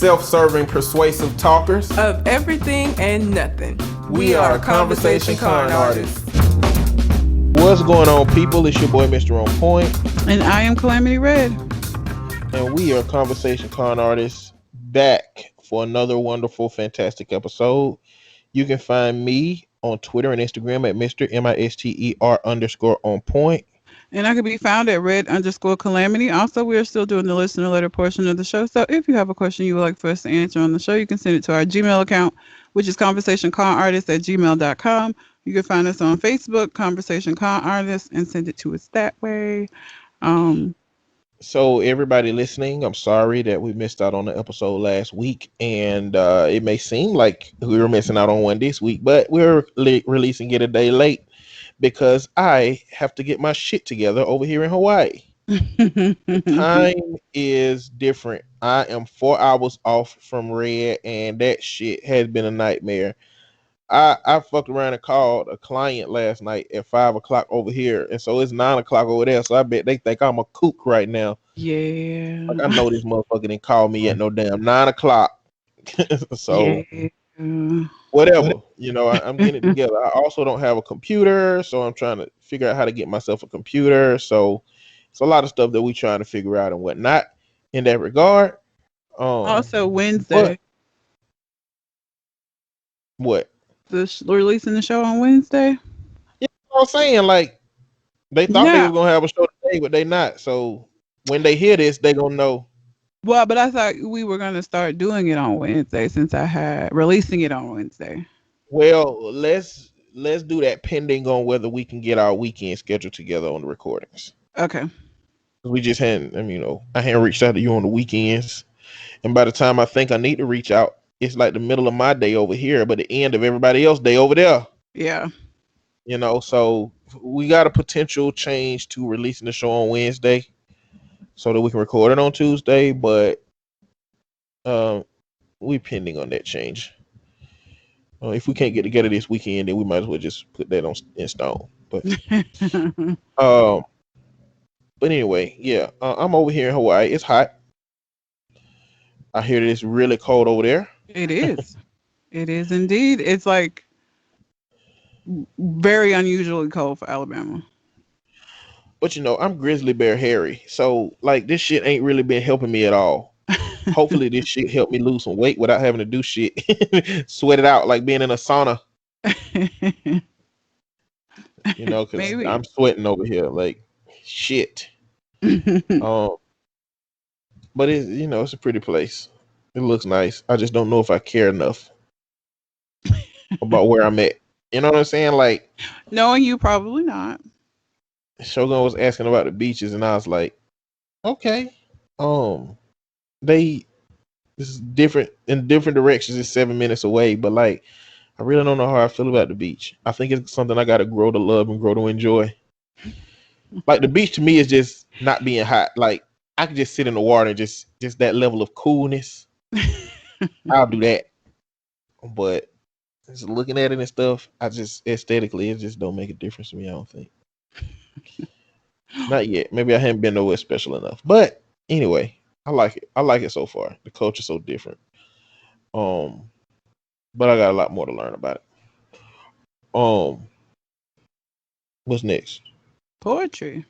self-serving, persuasive talkers of everything and nothing. We are Conversation Con Artists. What's going on, people? It's your boy, Mr. On Point. And I am Calamity Red. And we are Conversation Con Artists, back for another wonderful, fantastic episode. You can find me on Twitter and Instagram at Mr. MISTER_on point. And I can be found at red_calamity. Also, we are still doing the listener letter portion of the show. So if you have a question you would like for us to answer on the show, you can send it to our Gmail account, which is conversationconartists@gmail.com. You can find us on Facebook, Conversation Con Artists, and send it to us that way. So everybody listening, I'm sorry that we missed out on the episode last week, and it may seem like we were missing out on one this week, but we're releasing it a day late because I have to get my shit together over here in Hawaii. Time is different. I am 4 hours off from Red, and that shit has been a nightmare. I fucked around and called a client last night at 5 o'clock over here, and so it's 9 o'clock over there. So I bet they think I'm a kook right now. Yeah. Like, I know this motherfucker didn't call me at no damn 9 o'clock. So yeah. whatever, I'm getting it together. I also don't have a computer, so I'm trying to figure out how to get myself a computer. So it's a lot of stuff that we trying to figure out and whatnot in that regard. Also Wednesday. What? Releasing the show on Wednesday. Yeah, I was saying, like, they thought they were gonna have a show today, but they not. So when they hear this, they gonna know. Well, but I thought we were gonna start doing it on Wednesday since I had releasing it on Wednesday. Well, let's do that pending on whether we can get our weekend scheduled together on the recordings. Okay. We just hadn't, I hadn't reached out to you on the weekends, and by the time I think I need to reach out, it's like the middle of my day over here, but the end of everybody else's day over there. Yeah. So we got a potential change to releasing the show on Wednesday so that we can record it on Tuesday, but we pending on that change. If we can't get together this weekend, then we might as well just put that in stone. But but anyway, yeah, I'm over here in Hawaii. It's hot. I hear that it's really cold over there. It is. It is indeed. It's like very unusually cold for Alabama. But I'm Grizzly Bear Harry, so like this shit ain't really been helping me at all. Hopefully this shit help me lose some weight without having to do shit. Sweat it out like being in a sauna. Because I'm sweating over here like shit. But it's a pretty place. It looks nice. I just don't know if I care enough about where I'm at. You know what I'm saying? Like, knowing you, probably not. Shogun was asking about the beaches, and I was like, okay. This is different in different directions. It's 7 minutes away, but like, I really don't know how I feel about the beach. I think it's something I got to grow to love and grow to enjoy. Like, the beach to me is just not being hot. Like, I can just sit in the water and just that level of coolness. I'll do that. But just looking at it and stuff, I just aesthetically, it just don't make a difference to me, I don't think. Not yet. Maybe I haven't been nowhere special enough. But anyway, I like it. I like it so far. The culture's so different. But I got a lot more to learn about it. What's next? Poetry.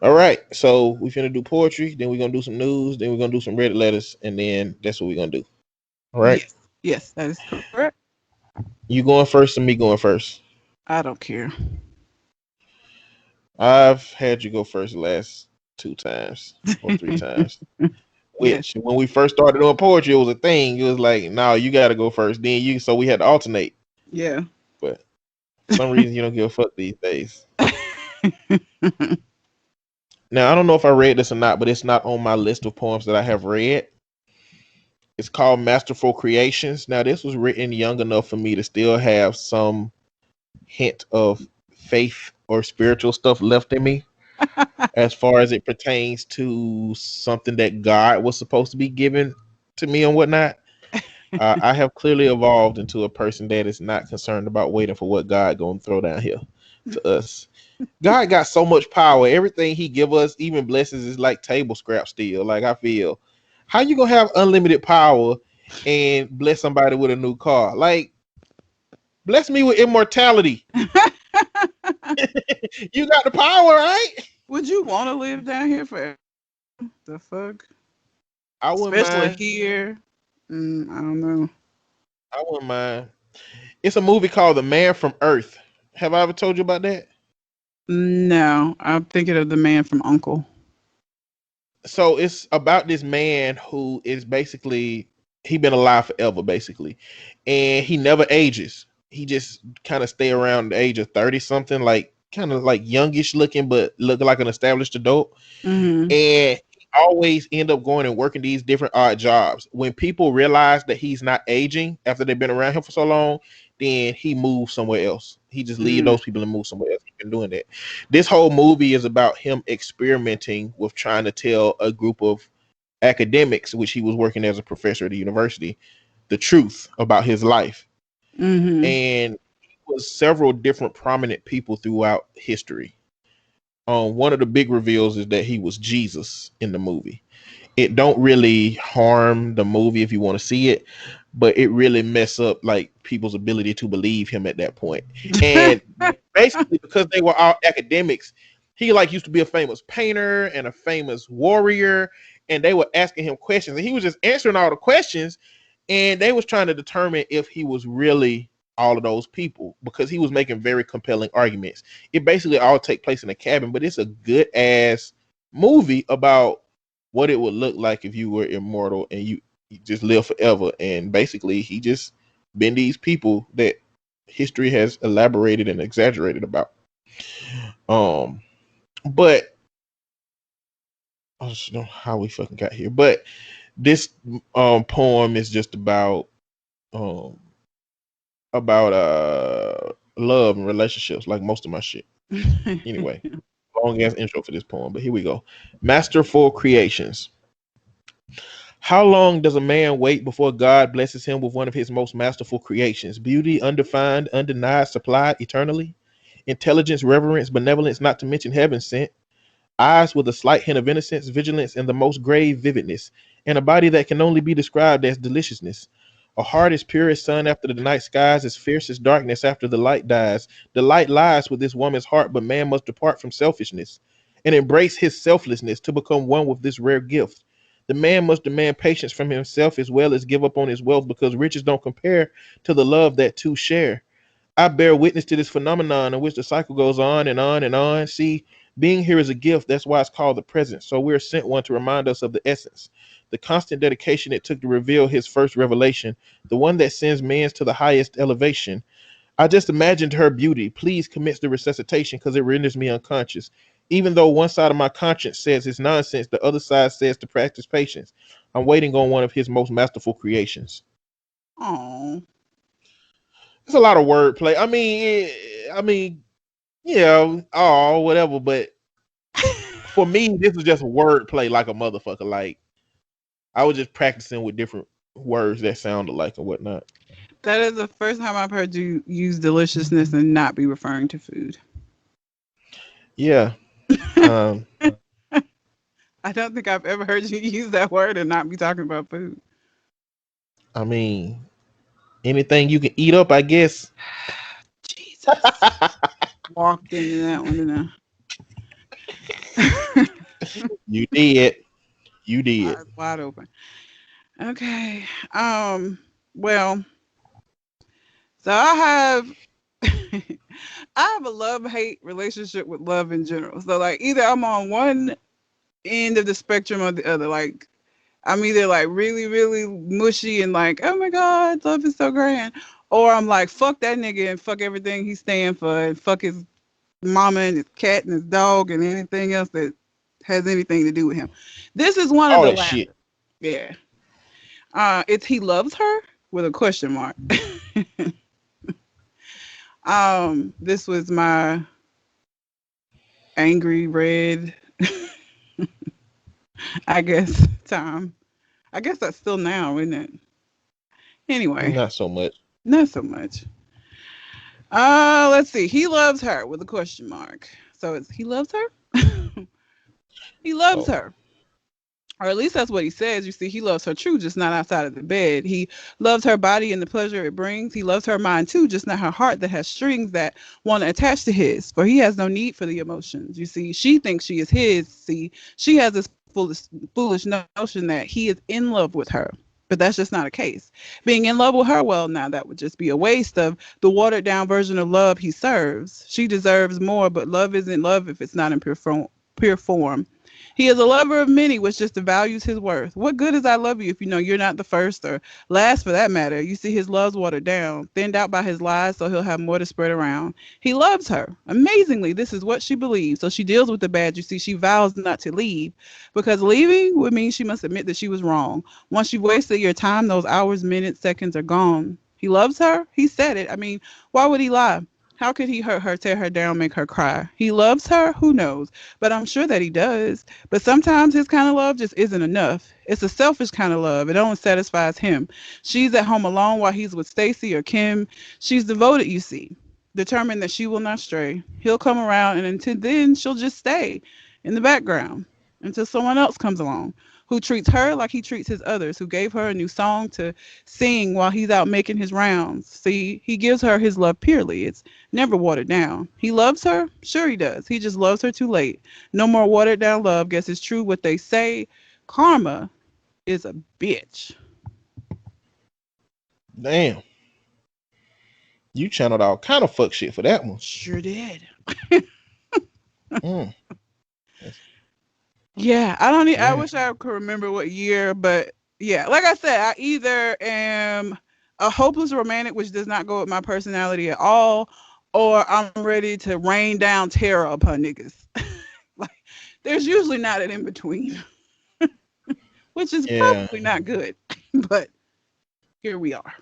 All right, so we're finna do poetry, then we're gonna do some news, then we're gonna do some Reddit letters, and then that's what we're gonna do. All right? Yes, that is correct. You going first or me going first? I don't care. I've had you go first the last 2 times or 3 times. Which, when we first started doing poetry, it was a thing. It was like, no, you gotta go first, then you. So we had to alternate. Yeah. But for some reason, you don't give a fuck these days. Now, I don't know if I read this or not, but it's not on my list of poems that I have read. It's called Masterful Creations. Now, this was written young enough for me to still have some hint of faith or spiritual stuff left in me as far as it pertains to something that God was supposed to be giving to me and whatnot. I have clearly evolved into a person that is not concerned about waiting for what God gonna throw down here to us. God got so much power. Everything he give us, even blessings, is like table scraps still. Like, I feel How you gonna have unlimited power and bless somebody with a new car? Like, bless me with immortality. You got the power, right? Would you want to live down here forever? The fuck? I wouldn't Especially mind. here. I don't know. I wouldn't mind. It's a movie called The Man from Earth. Have I ever told you about that? No, I'm thinking of the man from Uncle. So it's about this man who is basically he been alive forever, basically, and he never ages. He just kind of stay around the age of 30 something, like kind of like youngish looking, but look like an established adult. Mm-hmm. And he always end up going and working these different odd jobs. When people realize that he's not aging after they've been around him for so long, then he moves somewhere else. He just leave Mm. those people and move somewhere else. He's been doing that. This whole movie is about him experimenting with trying to tell a group of academics, which he was working as a professor at the university, the truth about his life. Mm-hmm. And he was several different prominent people throughout history. One of the big reveals is that he was Jesus in the movie. It don't really harm the movie if you want to see it, but it really mess up like people's ability to believe him at that point. And basically because they were all academics, he like used to be a famous painter and a famous warrior, and they were asking him questions and he was just answering all the questions, and they was trying to determine if he was really all of those people because he was making very compelling arguments. It basically all take place in a cabin, but it's a good ass movie about what it would look like if you were immortal and you just live forever. And basically he just been these people that history has elaborated and exaggerated about. um but I don't know how we fucking got here, but this poem is just um about love and relationships, like most of my shit. Anyway, long ass intro for this poem, but here we go. Masterful creations. How long does a man wait before God blesses him with one of his most masterful creations? Beauty, undefined, undenied, supplied eternally. Intelligence, reverence, benevolence, not to mention heaven sent. Eyes with a slight hint of innocence, vigilance, and the most grave vividness, and a body that can only be described as deliciousness. A heart as pure as sun after the night skies, as fierce as darkness after the light dies. The light lies with this woman's heart, but man must depart from selfishness and embrace his selflessness to become one with this rare gift. The man must demand patience from himself as well as give up on his wealth because riches don't compare to the love that two share. I bear witness to this phenomenon in which the cycle goes on and on and on. See, being here is a gift. That's why it's called the present. So we're sent one to remind us of the essence, the constant dedication it took to reveal his first revelation, the one that sends men to the highest elevation. I just imagined her beauty. Please commence the resuscitation because it renders me unconscious. Even though one side of my conscience says it's nonsense, the other side says to practice patience. I'm waiting on one of his most masterful creations. Oh. It's a lot of wordplay. I mean, yeah, oh, whatever. But for me, this is just wordplay like a motherfucker. Like I was just practicing with different words that sounded like and whatnot. That is the first time I've heard you use deliciousness and not be referring to food. Yeah. Um. I don't think I've ever heard you use that word and not be talking about food. I mean, anything you can eat up, I guess. Jesus. Walked into that one, didn't I? You did. You did. Eyes wide open. Okay. Well, so I have I have a love-hate relationship with love in general. So like either I'm on one end of the spectrum or the other. Like I'm either like really, really mushy and like, oh my God, love is so grand. Or I'm like, fuck that nigga and fuck everything he stand for and fuck his mama and his cat and his dog and anything else that has anything to do with him. This is one of All the that latter. shit. Yeah. It's he loves her with a question mark. This was my angry red, I guess, time. I guess that's still now, isn't it? Anyway, Not so much. not so much. Let's see. He loves her with a question mark. So it's he loves her? He loves Oh. her. or at least that's what he says. You see, he loves her true, just not outside of the bed. He loves her body and the pleasure it brings. He loves her mind too, just not her heart that has strings that want to attach to his. For he has no need for the emotions. You see, she thinks she is his. See, she has this foolish notion that he is in love with her. But that's just not a case. Being in love with her, well, now that would just be a waste of the watered down version of love he serves. She deserves more, but love isn't love if it's not in pure form. He is a lover of many, which just devalues his worth. What good is I love you if you know you're not the first or last for that matter? You see, his love's watered down, thinned out by his lies, so he'll have more to spread around. He loves her. Amazingly, this is what she believes. So she deals with the bad. You see, she vows not to leave because leaving would mean she must admit that she was wrong. Once you've wasted your time, those hours, minutes, seconds are gone. He loves her. He said it. I mean, why would he lie? How could he hurt her, tear her down, make her cry? He loves her? Who knows? But I'm sure that he does. But sometimes his kind of love just isn't enough. It's a selfish kind of love. It only satisfies him. She's at home alone while he's with Stacy or Kim. She's devoted, you see, determined that she will not stray. He'll come around, and until then, she'll just stay in the background until someone else comes along who treats her like he treats his others, who gave her a new song to sing while he's out making his rounds. See, he gives her his love purely. It's never watered down. He loves her? Sure he does. He just loves her too late. No more watered down love. Guess it's true what they say. Karma is a bitch. Damn. You channeled all kind of fuck shit for that one. Sure did. Mm. Yeah, I don't. I Yeah. wish I could remember what year, but yeah, like I said, I either am a hopeless romantic, which does not go with my personality at all, or I'm ready to rain down terror upon niggas. Like, there's usually not an in between, which is Yeah. probably not good, but here we are.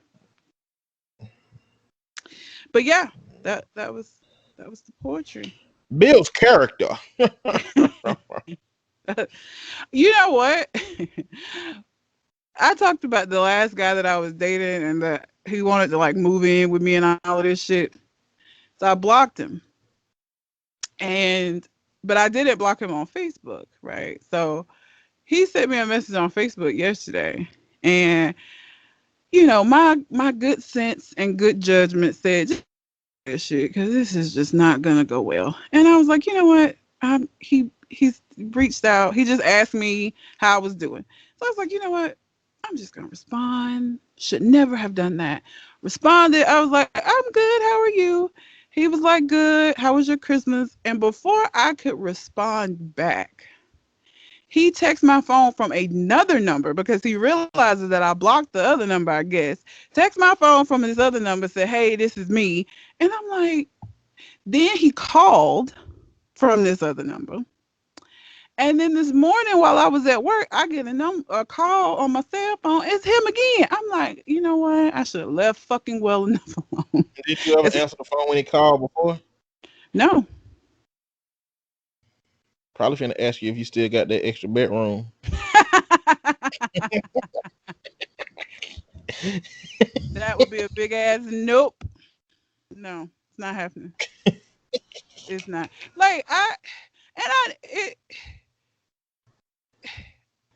But yeah, that was the poetry. Bill's character. You know what? I talked about the last guy that I was dating and that he wanted to like move in with me and all of this shit. So I blocked him. And but I didn't block him on Facebook, right? So he sent me a message on Facebook yesterday. And my good sense and good judgment said just this shit because this is just not gonna go well. And I was like, you know what? He's reached out. He just asked me how I was doing. So I was like, you know what? I'm just gonna respond. Should never have done that. Responded. I was like, I'm good. How are you? He was like, good. How was your Christmas? And before I could respond back, he texts my phone from another number because he realizes that I blocked the other number, I guess. Text my phone from this other number, said, hey, this is me. And I'm like, then he called from this other number. And then this morning while I was at work, I get a call on my cell phone. It's him again. I'm like, you know what? I should have left fucking well enough alone. Did you ever It's, answer the phone when he called before? no. Probably finna ask you if you still got that extra bedroom. That would be a big ass nope. No, it's not happening. It's not. Like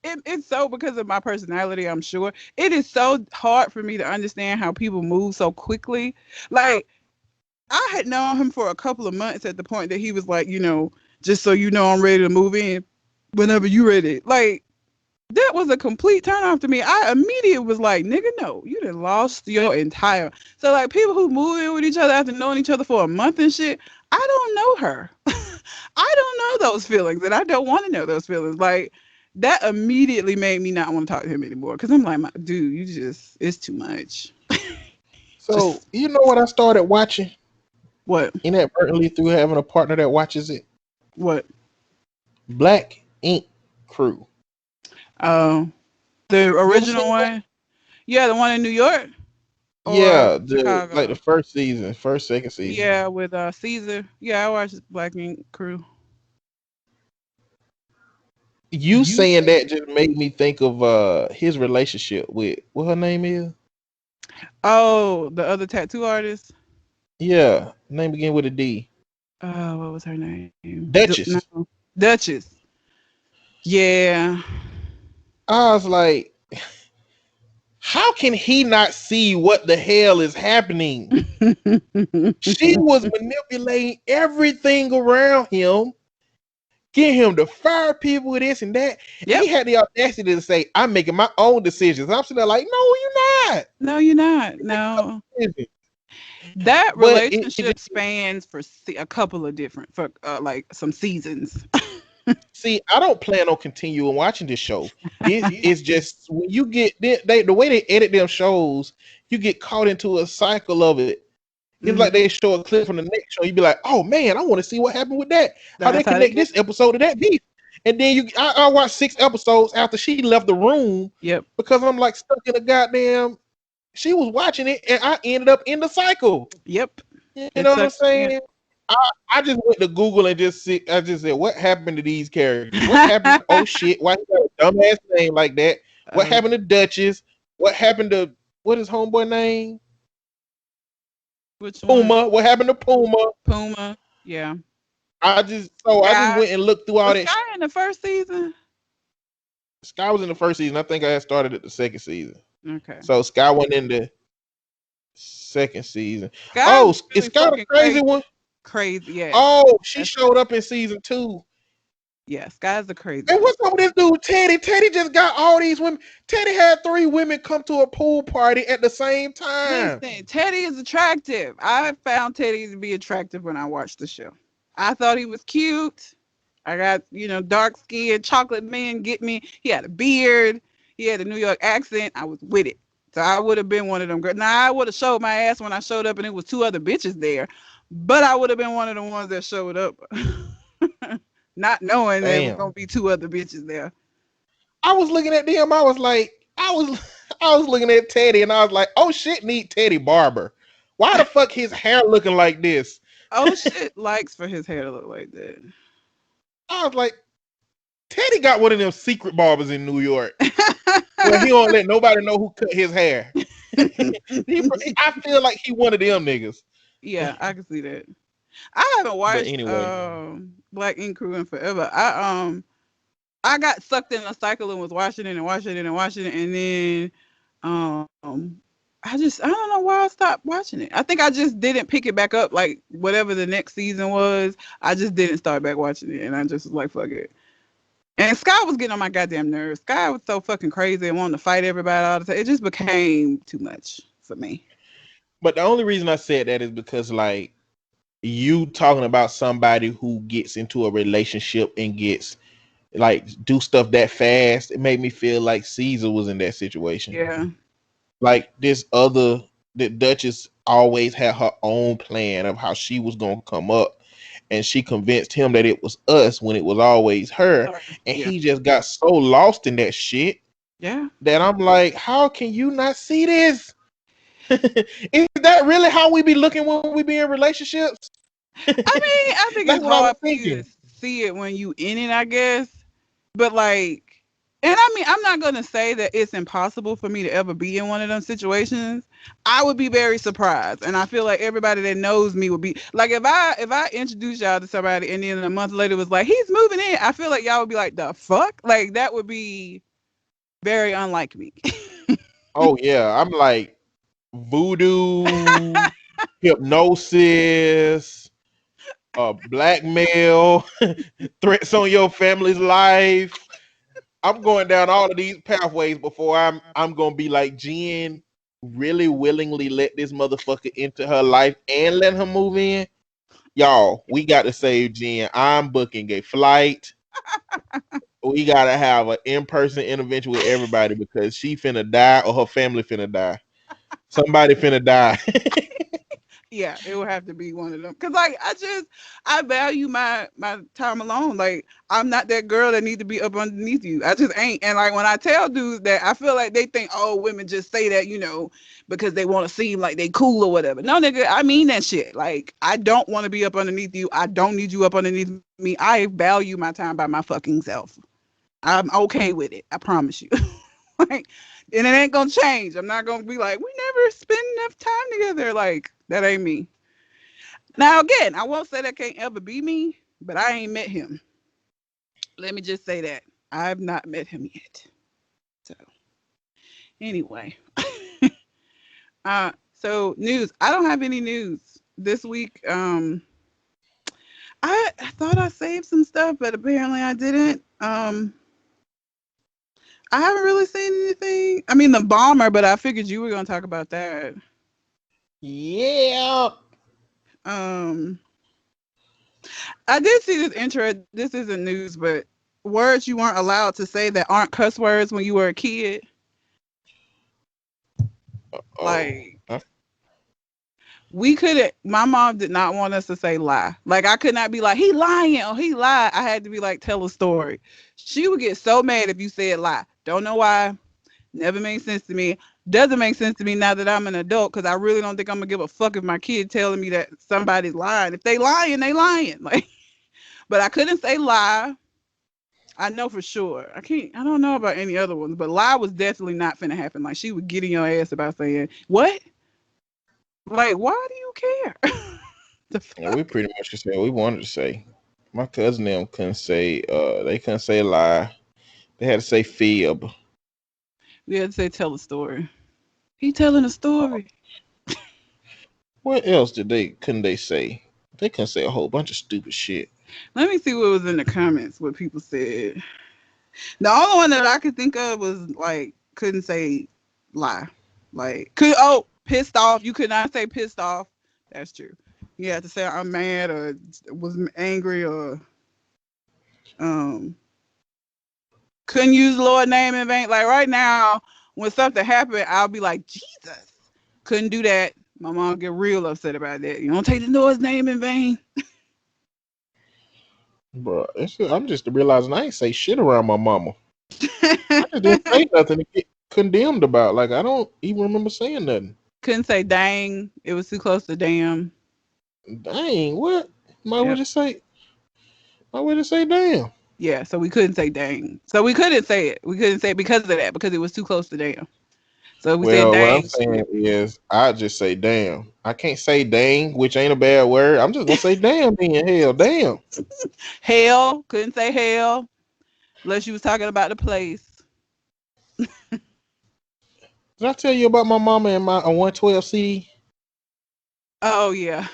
it's so because of my personality, I'm sure. It is so hard for me to understand how people move so quickly. Like I had known him for a couple of months at the point that he was like, just so you know, I'm ready to move in whenever you ready. Like that was a complete turn off to me. I immediately was like, nigga, no, you done lost your entire. So like people who move in with each other after knowing each other for a month and shit, I don't know her. I don't know those feelings, and I don't want to know those feelings. Like that immediately made me not want to talk to him anymore because I'm like, dude, it's too much. So Just you know what I started watching what? inadvertently through having a partner that watches it? What? Black Ink Crew. Oh, the You ever seen original that? one? Yeah, the one in New York or Yeah, the Chicago? first season, first second season. Yeah, with Caesar. Yeah, I watched Black Ink Crew. You saying that just made me think of his relationship with what her name is. Oh, the other tattoo artist. Yeah, name begin with a D. What was her name? No, Duchess. Duchess. Yeah. I was like, how can he not see what the hell is happening? She was manipulating everything around him, get him to fire people with this and that. And Yep. he had the audacity to say, I'm making my own decisions. I'm sitting there like, no, you're not. No, you're not. No. Decisions. That But it just relationship spans for a couple of different for like some seasons. see, I don't plan on continuing watching this show. It's just when you get the way they edit them shows, you get caught into a cycle of it. It's like Mhm. they show a clip from the next show. You be like, oh man, I want to see what happened with that. How they That's how they connect get. this episode to that beef. And then I watched 6 episodes after she left the room Yep. because I'm like stuck in a goddamn. She was watching it, and I ended up in the cycle. Yep. You It know what I'm sucks me in. saying? I just went to Google and I just said, what happened to these characters? What happened? Oh shit! Why he got a dumbass name like that? What um, happened to Duchess? What happened to what is homeboy name? which one? Puma. What happened to Puma? Puma. Yeah. I just Sky. went and looked through all Was that. Sky in the first season? Sky was in the first season. I think I had started at the second season. Okay. So Sky went in the second season. Sky Oh, was is really Sky the fucking crazy crazy. one? Crazy. Yes. Oh, she That's showed up in season 2. yeah. Sky's the crazy And one. what's up with this dude, Teddy? Teddy just got all these women. Teddy had 3 women come to a pool party at the same time. Listen, Teddy is attractive. I found Teddy to be attractive when I watched the show. I thought he was cute. I got, dark skin, chocolate man, get me. He had a beard. He had a New York accent. I was with it. So I would have been one of them girls. Now, I would have showed my ass when I showed up and it was 2 other bitches there. But I would have been one of the ones that showed up. Not knowing there was Damn. going to be 2 other bitches there. I was looking at them. I was looking at Teddy and I was like, oh shit, need Teddy Barber. Why the fuck his hair looking like this? Oh, shit likes for his hair to look like that. I was like, Teddy got one of them secret barbers in New York where he don't let nobody know who cut his hair. I feel like he one of them niggas. Yeah, I can see that. I haven't But watched anyway, Black Ink Crew in forever. I got sucked in a cycle and was watching it and watching it and watching it, and then I don't know why I stopped watching it. I think I just didn't pick it back up like whatever the next season was. I just didn't start back watching it, and I just was like, fuck it. And Sky was getting on my goddamn nerves. Sky was so fucking crazy and wanting to fight everybody all the time. It just became too much for me. but the only reason I said that is because like you talking about somebody who gets into a relationship and gets like do stuff that fast, it made me feel like Caesar was in that situation. Yeah. Like this other, the Duchess always had her own plan of how she was gonna come up, and she convinced him that it was us when it was always her, and Yeah. he just got so lost in that shit Yeah. that I'm like, how can you not see this? Is that really how we be looking when we be in relationships? I mean, I think That's it's what I was hard for you to thinking. see it when you in it, I guess. But like, and I mean, I'm not gonna say that it's impossible for me to ever be in one of them situations. I would be very surprised, and I feel like everybody that knows me would be like, if I introduce y'all to somebody, and then a month later was like, he's moving in. I feel like y'all would be like, the fuck, like that would be very unlike me. Oh yeah, I'm like voodoo, hypnosis, blackmail, threats on your family's life. I'm going down all of these pathways before I'm gonna be like Jen, really willingly let this motherfucker into her life and let her move in. Y'all, we got to save Jen. I'm booking a flight. We gotta have an in-person intervention with everybody because she finna die or her family finna die. Somebody finna die. Yeah, it would have to be one of them. Cause like I value my time alone. Like I'm not that girl that need to be up underneath you. I just ain't. And like when I tell dudes that, I feel like they think, oh, women just say that, because they want to seem like they cool or whatever. No, nigga, I mean that shit. Like I don't want to be up underneath you. I don't need you up underneath me. I value my time by my fucking self. I'm okay with it. I promise you. Like, and it ain't gonna change. I'm not gonna be like, we never spend enough time together. Like, that ain't me. Now, again, I won't say that can't ever be me, but I ain't met him. Let me just say that. I've not met him yet. Anyway, so news. I don't have any news this week. I thought I saved some stuff, but apparently I didn't. I haven't really seen anything. I mean, the bomber, but I figured you were gonna talk about that. Yeah. Um, I did see this intro. This isn't news, but words you weren't allowed to say that aren't cuss words when you were a kid. Oh. Like we couldn't. My mom did not want us to say lie. Like I could not be like he lying or he lied. I had to be like tell a story. She would get so mad if you said lie. Don't know why. Never made sense to me. Doesn't make sense to me now that I'm an adult because I really don't think I'm gonna give a fuck if my kid telling me that somebody's lying. If they lying, they lying. Like, but I couldn't say lie. I know for sure. I can't. I don't know about any other ones, but lie was definitely not finna happen. Like she would get in your ass about saying what? Like, why do you care? The Yeah, we fuck? pretty much just said what we wanted to say. My cousin them couldn't say they couldn't say lie. They had to say fib. We had to say tell a story. He telling a story. What else did they couldn't they say? They couldn't say a whole bunch of stupid shit. Let me see what was in the comments. What people said. The only one that I could think of was like couldn't say lie. Like could pissed off. You could not say pissed off. That's true. You had to say I'm mad or was angry or um couldn't use the Lord name in vain. Like right now, when something happened, I'll be like Jesus. Couldn't do that. My mom get real upset about that. You don't take the Lord's name in vain. Bro, I'm just realizing I ain't say shit around my mama. I just didn't say nothing to get condemned about. Like I don't even remember saying nothing. Couldn't say dang. It was too close to damn. Dang, what? Might Yeah. would just say I would just say damn. Yeah, so we couldn't say dang. So we couldn't say it. We couldn't say it because of that, because it was too close to damn. So we said Well, what I'm dang. saying is I just say damn. I can't say dang, which ain't a bad word. I'm just gonna say damn then. Hell, damn. Hell, couldn't say hell unless you was talking about the place. Did I tell you about my mama and my 112 CD? Oh yeah,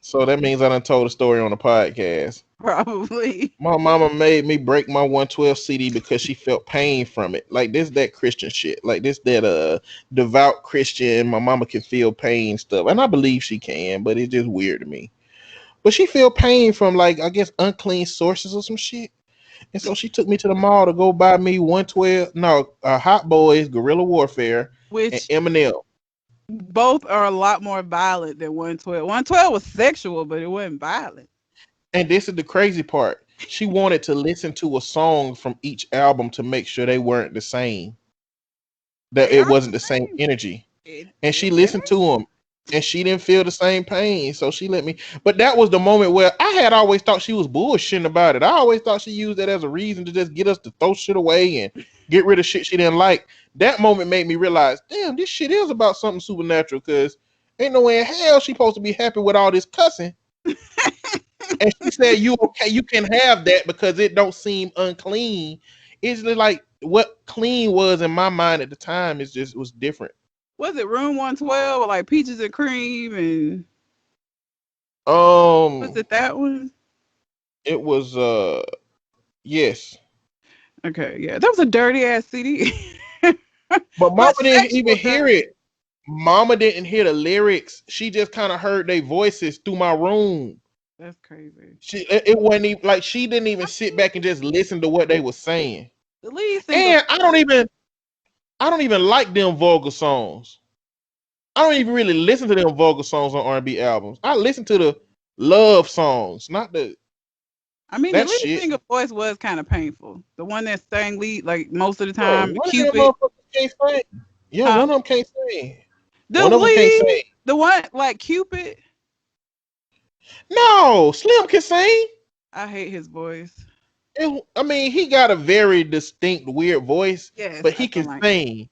So that means I done told a story on the podcast. probably. My mama made me break my 112 CD because she felt pain from it. Like this, that Christian shit. Like this, that devout Christian. My mama can feel pain stuff, and I believe she can, but it's just weird to me. But she feel pain from like I guess unclean sources or some shit. And so she took me to the mall to go buy me 112. No, Hot Boys, Guerrilla Warfare, and Which Eminem. both are a lot more violent than 112. 112 was sexual, but it wasn't violent. And this is the crazy part. She wanted to listen to a song from each album to make sure they weren't the same, that They it are wasn't the the same same. energy. It, And she it, they listened to them and she didn't feel the same pain. So she let me. But that was the moment where I had always thought she was bullshitting about it. I always thought she used that as a reason to just get us to throw shit away and get rid of shit she didn't like. That moment made me realize, damn, this shit is about something supernatural because ain't no way in hell she supposed to be happy with all this cussing. And she said, "You okay? You can have that because it don't seem unclean." It's just like what clean was in my mind at the time is just was different. was it Room 112 or like peaches and cream and was Um, it that one? it was yes, Okay, yeah, that was a dirty ass CD. but Mama But didn't even sexual hear dirty. it. Mama didn't hear the lyrics. She just kind of heard their voices through my room. That's crazy. It wasn't even like she didn't even sit back and just listen to what they were saying. The lead singer. And I don't even like them vulgar songs. I don't even really listen to them vulgar songs on R&B albums. I listen to the love songs, not the I mean, the that lead shit. singer voice was kind of painful. The one that sang lead like most of the Bro, time, one of them Cupid, motherfuckers can't sing. Yeah, huh? one of them can't sing. The One of them can't lead, sing. the one like Cupid. No, Slim can sing. I hate his voice. I mean, he got a very distinct, weird voice, Yes, but I he don't can like sing.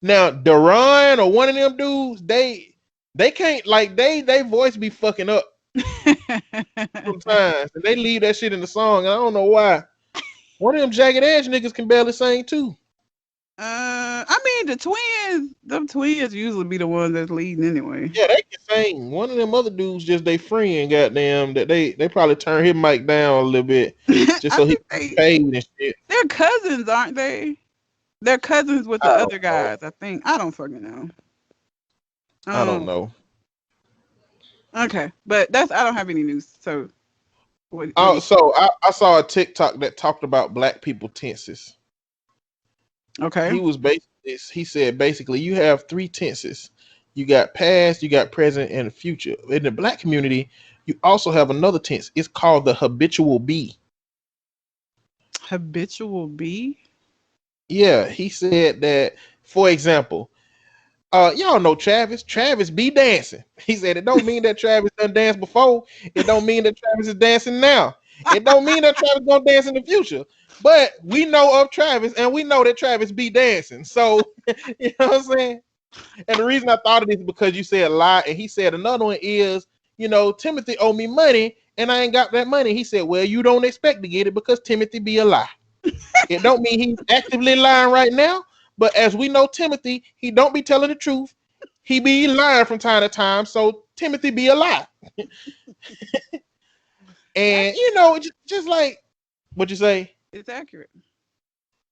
Now, Duran or one of them dudes, they can't like they voice be fucking up it. sometimes, and they leave that shit in the song. I don't know why. One of them jagged edge niggas can barely sing too. I mean them twins usually be the ones that's leading anyway. Yeah, they can sing. One of them other dudes just they friend, goddamn, that they probably turn his mic down a little bit just I so he think can get paid and shit. they're cousins, aren't they? They're cousins with the I don't other know. guys, I think. I don't fucking know. I don't Um, know. okay, but I don't have any news. So what do Oh, you? so I saw a TikTok that talked about black people tenses. Okay, He said basically you have three tenses. You got past, you got present, and future. In the black community, you also have another tense. It's called the habitual be. habitual B. Yeah, he said that, for example, y'all know Travis. Travis be dancing. He said it don't mean that Travis done danced before. It don't mean that Travis is dancing now. It don't mean that Travis gonna dance in the future. But we know of Travis, and we know that Travis be dancing. So you know what I'm saying. And the reason I thought of this is because you said lie, and he said another one is, Timothy owe me money, and I ain't got that money. He said, well, you don't expect to get it because Timothy be a lie. It don't mean he's actively lying right now, but as we know Timothy, he don't be telling the truth. He be lying from time to time, so Timothy be a lie. And just like what you say, It's accurate.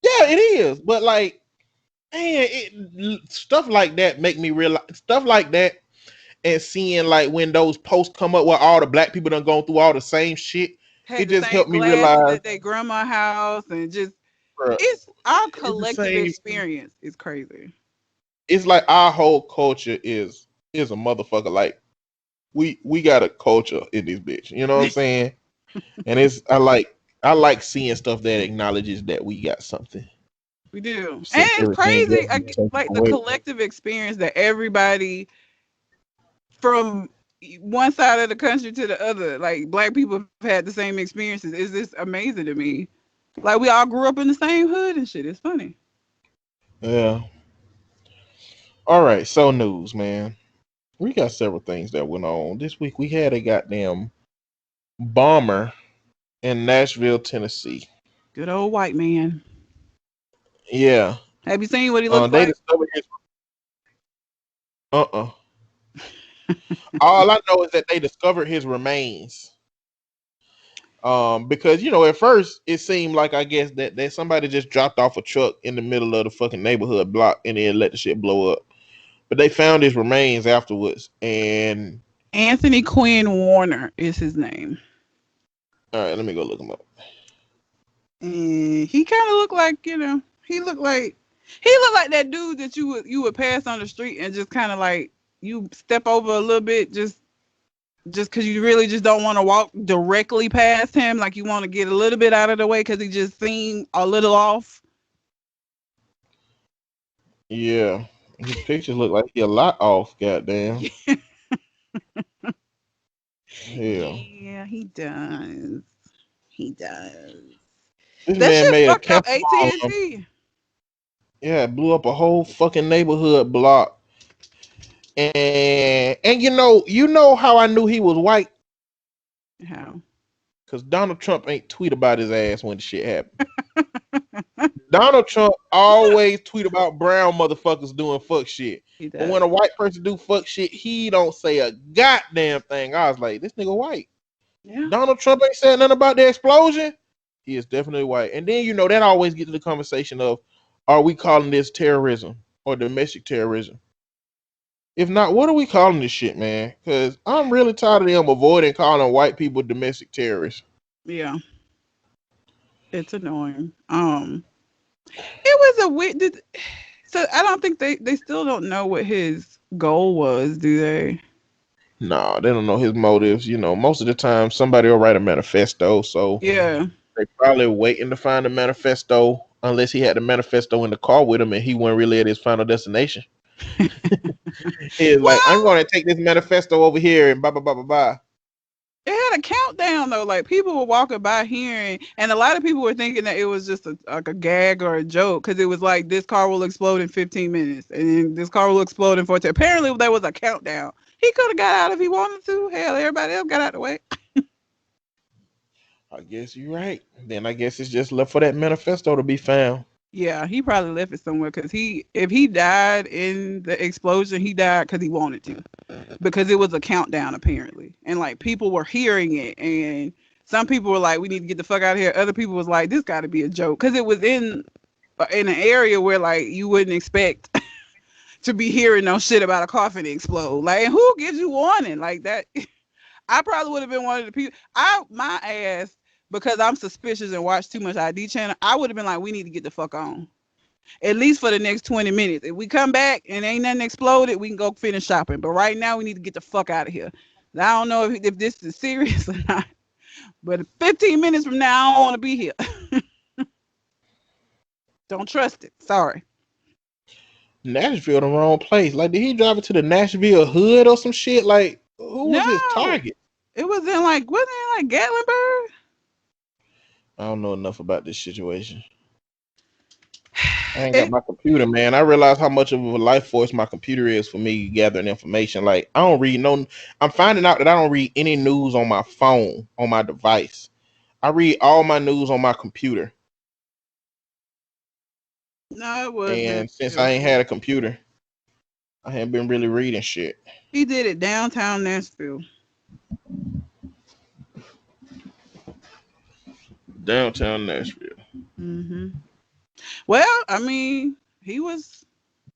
yeah, it is. But like, man, stuff like that make me realize stuff like that, and seeing like when those posts come up where all the black people done gone through all the same shit, Had it the just same helped me glasses realize, at their grandma house, and just bruh, it's our it's the collective same. experience is crazy. It's like our whole culture is a motherfucker. Like we got a culture in this bitch. You know what I'm saying? And I like seeing stuff that acknowledges that we got something. We do, and Since it's everything crazy. else is taken Like the away. collective experience that everybody from one side of the country to the other, like black people have had the same experiences. Is this amazing to me? Like we all grew up in the same hood and shit. It's funny. Yeah. All right. So news, man. We got several things that went on this week. We had a goddamn bomber in Nashville, Tennessee. Good old white man. Yeah. Have you seen what he looks They like? discovered his. Uh. All I know is that they discovered his remains. Because at first it seemed like I guess that somebody just dropped off a truck in the middle of the fucking neighborhood block and then let the shit blow up. But they found his remains afterwards. And Anthony Quinn Warner is his name. all right, let me go look him up. And he kind of looked like, he looked like that dude that you would pass on the street and just kind of like you step over a little bit just because you really just don't want to walk directly past him, like you want to get a little bit out of the way because he just seemed a little off. Yeah, his pictures look like he a lot off. Goddamn. Hell, Yeah, he does. He does. this That man shit made a fucked up camp bomb. AT&T. Yeah, it blew up a whole fucking neighborhood block. And you know how I knew he was white? How? Because Donald Trump ain't tweet about his ass when the shit happened. Donald Trump always tweet about brown motherfuckers doing fuck shit. He But when a does. white person do fuck shit, he don't say a goddamn thing. I was like, this nigga white. Yeah. Donald Trump ain't saying nothing about the explosion. He is definitely white. And then that always gets to the conversation of, are we calling this terrorism or domestic terrorism? If not, what are we calling this shit, man? Because I'm really tired of them avoiding calling white people domestic terrorists. Yeah. It's annoying. It was a weird. So I don't think they still don't know what his goal was, do they? No, they don't know his motives. Most of the time somebody will write a manifesto, so Yeah. they probably waiting to find the manifesto unless he had the manifesto in the car with him and he wasn't really at his final destination. He was like, I'm Well, going to take this manifesto over here and blah, blah, blah, blah, blah. it had a countdown though. Like people were walking by hearing, and a lot of people were thinking that it was just like a gag or a joke because it was like this car will explode in 15 minutes, and then this car will explode in 14. Apparently, there was a countdown. He could have got out if he wanted to. Hell, everybody else got out the way. I guess you're right. Then I guess it's just left for that manifesto to be found. Yeah, he probably left it somewhere because if he died in the explosion, he died because he wanted to, because it was a countdown apparently, and like people were hearing it, and some people were like, "We need to get the fuck out of here." Other people was like, "This got to be a joke," because it was in an area where like you wouldn't expect to be hearing no shit about a coffin explode. Like, and who gives you warning like that? I probably would have been one of the people. My ass, because I'm suspicious and watch too much ID channel. I would have been like, we need to get the fuck on, at least for the next 20 minutes. If we come back and ain't nothing exploded, we can go finish shopping. But right now, we need to get the fuck out of here. I don't know if this is serious or not, but 15 minutes from now, I don't want to be here. Don't trust it. Sorry. Nashville, the wrong place. Like, did he drive it to the Nashville hood or some shit? Like, who was his No, target? it was in like, wasn't it like Gatlinburg? I don't know enough about this situation. I ain't got It, my computer, man. I realize how much of a life force my computer is for me gathering information. Like, I don't read no. I'm finding out that I don't read any news on my phone, on my device. I read all my news on my computer. no, it wasn't. And since I ain't had a computer, I haven't been really reading shit. He did it downtown Nashville. Downtown Nashville. Hmm. Well, I mean, he was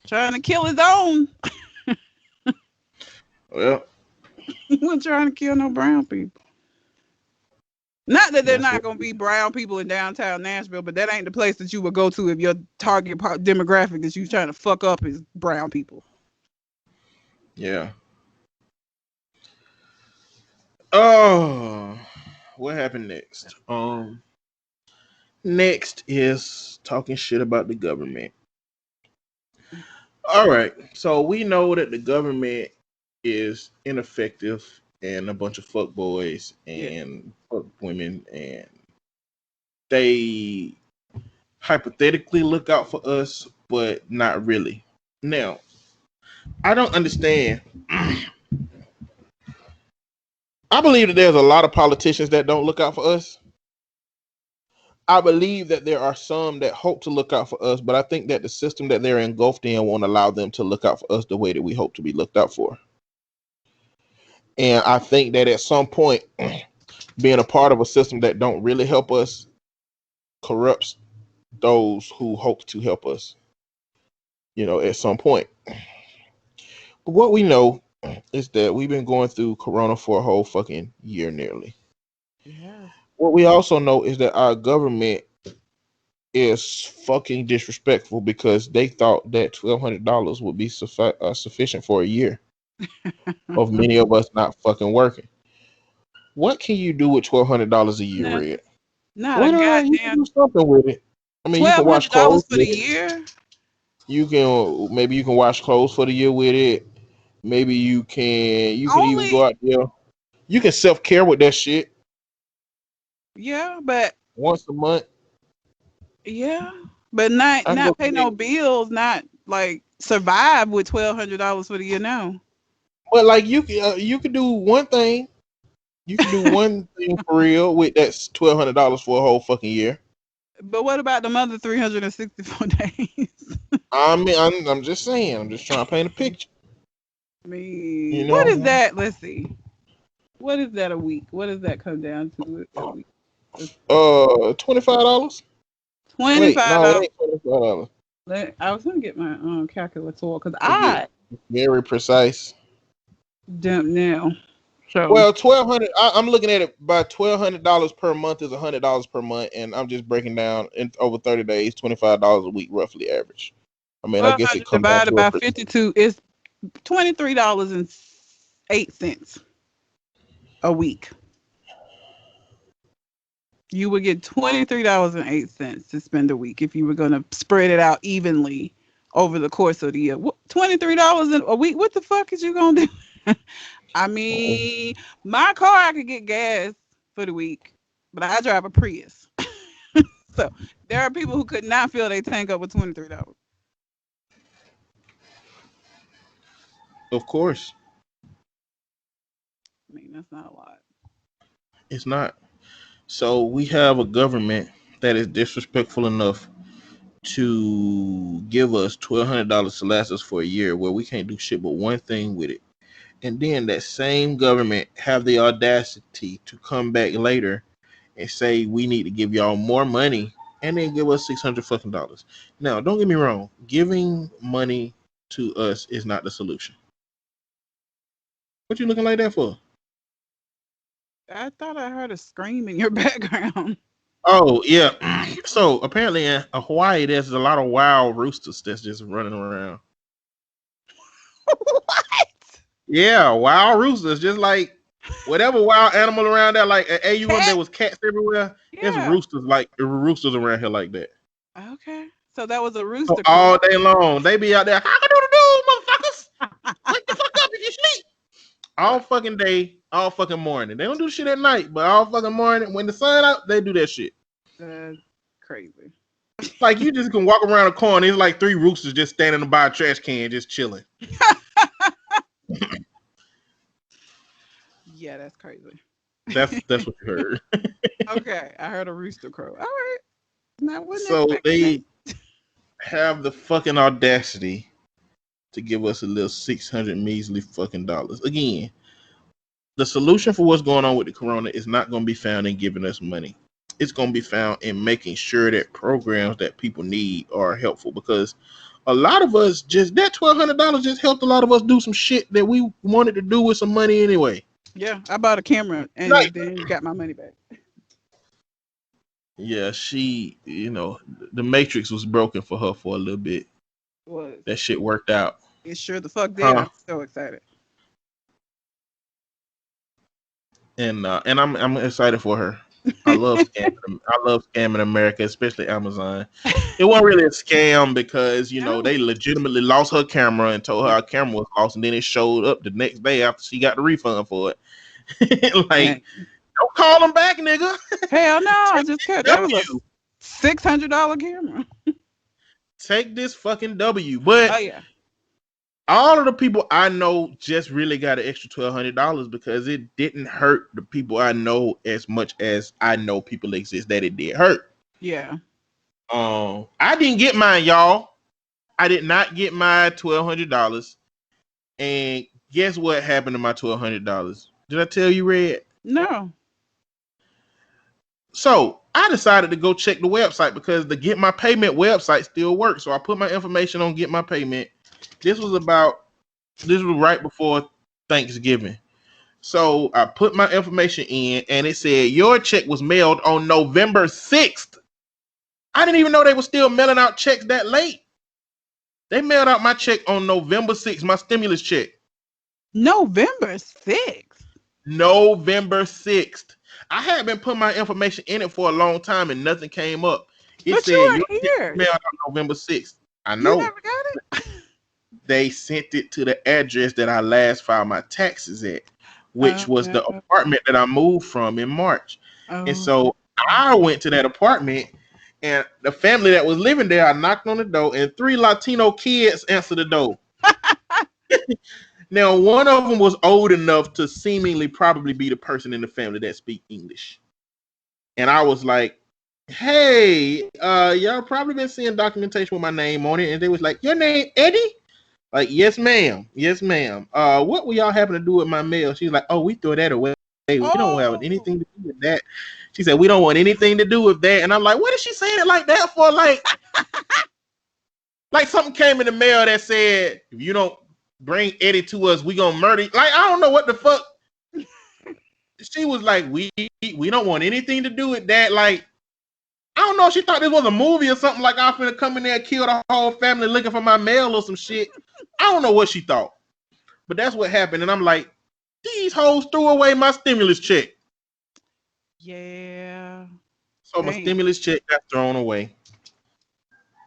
trying to kill his own. Well, He wasn't trying to kill no brown people. Not that they're that's not what. going to be brown people in downtown Nashville, but that ain't the place that you would go to if your target demographic that you trying to fuck up is brown people. Yeah. Oh, what happened next? Next is talking shit about the government. All right. So we know that the government is ineffective and a bunch of fuck boys Yeah. and fuck women, and they hypothetically look out for us, but not really. Now, I don't understand. I believe that there's a lot of politicians that don't look out for us. I believe that there are some that hope to look out for us, but I think that the system that they're engulfed in won't allow them to look out for us the way that we hope to be looked out for. And I think that at some point, being a part of a system that don't really help us corrupts those who hope to help us, at some point. But what we know is that we've been going through Corona for a whole fucking year nearly. Yeah. What we also know is that our government is fucking disrespectful because they thought that $1,200 would be sufficient for a year of many of us not fucking working. What can you do with $1,200 a year, Nothing. Red? Not a What you can goddamn do something with it. I mean, you can wash $1,200 clothes for the with it. year. Maybe you can wash clothes for the year with it. Maybe you can even Only, go out there. You can self care with that shit yeah, but once a month. yeah, but not I can go not to pay no bills, not like survive with $1,200 for the year now. but like you can do one thing. You can do one thing for real with that's $1,200 for a whole fucking year. But what about the other 364 days? I mean, I'm just saying. I'm just trying to paint a picture. I You mean, what is know, that? Let's see. What is that a week? What does that come down to a week? $25. Wait, no, it $25. ain't $25. I was gonna get my calculator because To get I very precise. don't know. So Well, 1,200. I'm looking at it by $1,200 per month is $100 per month, and I'm just breaking down in over 30 days, $25 a week, roughly average. I mean, I guess it 1,200 comes down divided to a by percent. 52 is $23.08 a week. You would get $23.08 to spend a week if you were going to spread it out evenly over the course of the year. $23 a week? What the fuck is you going to do? I mean, my car, I could get gas for the week, but I drive a Prius. So there are people who could not fill their tank up with $23. Of course, I mean, that's not a lot. it's not. So we have a government that is disrespectful enough to give us $1,200 to last us for a year, where we can't do shit but one thing with it. And then that same government have the audacity to come back later and say we need to give y'all more money, and then give us $600 fucking. Now, don't get me wrong, giving money to us is not the solution. What you looking like that for? I thought I heard a scream in your background. Oh yeah. So apparently in Hawaii, there's a lot of wild roosters that's just running around. What? Yeah, wild roosters, just like whatever wild animal around there. Like at AU1, there Cat? was cats everywhere. There's Yeah. roosters around here like that. Okay. So that was a So rooster crow. all day long, they be out there. How can do motherfuckers? Wake the fuck up if you sleep. All fucking day, all fucking morning. They don't do shit at night, but all fucking morning when the sun out, they do that shit. That's crazy. Like you just can walk around a corner. There's like 3 roosters just standing by a trash can, just chilling. Yeah, that's crazy. That's what you heard. Okay, I heard a rooster crow. All right. Now, wasn't So expecting they that. have the fucking audacity to give us a little 600 measly fucking dollars. Again, the solution for what's going on with the corona is not going to be found in giving us money. It's going to be found in making sure that programs that people need are helpful, because a lot of us just that $1,200 just helped a lot of us do some shit that we wanted to do with some money anyway. Yeah, I bought a camera and Right. then got my money back. Yeah, the Matrix was broken for her for a little bit. Was That shit worked out. it sure the fuck did? Huh. I'm so excited. And I'm excited for her. I love scamming America, especially Amazon. It wasn't really a scam because No. they legitimately lost her camera and told her her camera was lost, and then it showed up the next day after she got the refund for it. Like, don't call them back, nigga. Hell no, I just cut. That was a W. $600 camera. Take this fucking W. But Oh yeah. all of the people I know just really got an extra $1,200 because it didn't hurt the people I know as much as I know people exist that it did hurt. Yeah. I didn't get mine, y'all. I did not get my $1,200. And guess what happened to my $1,200? Did I tell you, Red? No. So I decided to go check the website because the Get My Payment website still works. So I put my information on Get My Payment. This was right before Thanksgiving. So I put my information in and it said your check was mailed on November 6th. I didn't even know they were still mailing out checks that late. They mailed out my check on November 6th, my stimulus check. November 6th. November 6th. I had been putting my information in it for a long time and nothing came up. It But said you were your check here. was mailed out November 6th. I You know. never got it? They sent it to the address that I last filed my taxes at, which was the apartment that I moved from in March. And so I went to that apartment, and the family that was living there, I knocked on the door, and 3 Latino kids answered the door. Now, one of them was old enough to seemingly probably be the person in the family that speak English. And I was like, hey, y'all probably been seeing documentation with my name on it. And they was like, your name Eddie? Like, yes, ma'am. Yes, ma'am. What will y'all happen to do with my mail? She's like, oh, we throw that away. We don't have anything to do with that. She said, we don't want anything to do with that. And I'm like, what is she saying it like that for? Like something came in the mail that said, if you don't bring Eddie to us, we gonna murder you. Like, I don't know what the fuck. She was like, we don't want anything to do with that. Like, I don't know. She thought this was a movie or something. Like, I'm finna come in there and kill the whole family looking for my mail or some shit. I don't know what she thought. But that's what happened. And I'm like, these hoes threw away my stimulus check. Yeah. So my stimulus check got thrown away.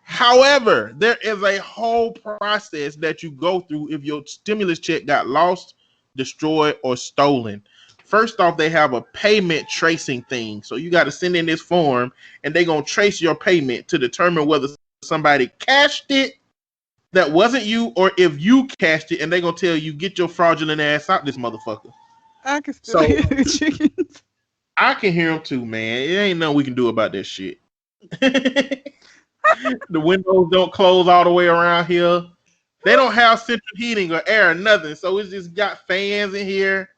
However, there is a whole process that you go through if your stimulus check got lost, destroyed, or stolen. First off, they have a payment tracing thing. So you got to send in this form, and they're going to trace your payment to determine whether somebody cashed it that wasn't you, or if you cashed it, and they're going to tell you, get your fraudulent ass out this motherfucker. I can still hear the chickens. I can hear them too, man. It ain't nothing we can do about this shit. The windows don't close all the way around here. They don't have central heating or air or nothing, so it's just got fans in here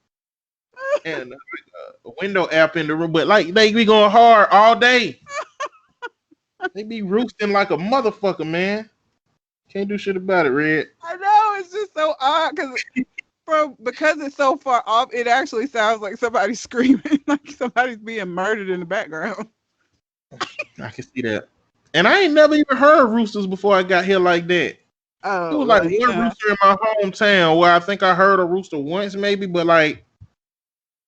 and a window app in the room. But like they be going hard all day. They be roosting like a motherfucker, man. Can't do shit about it, Red. I know it's just so odd because it's so far off. It actually sounds like somebody's screaming, like somebody's being murdered in the background. I can see that. And I ain't never even heard roosters before I got here like that. It Oh was like well, one rooster in my hometown where I think I heard a rooster once, maybe, but like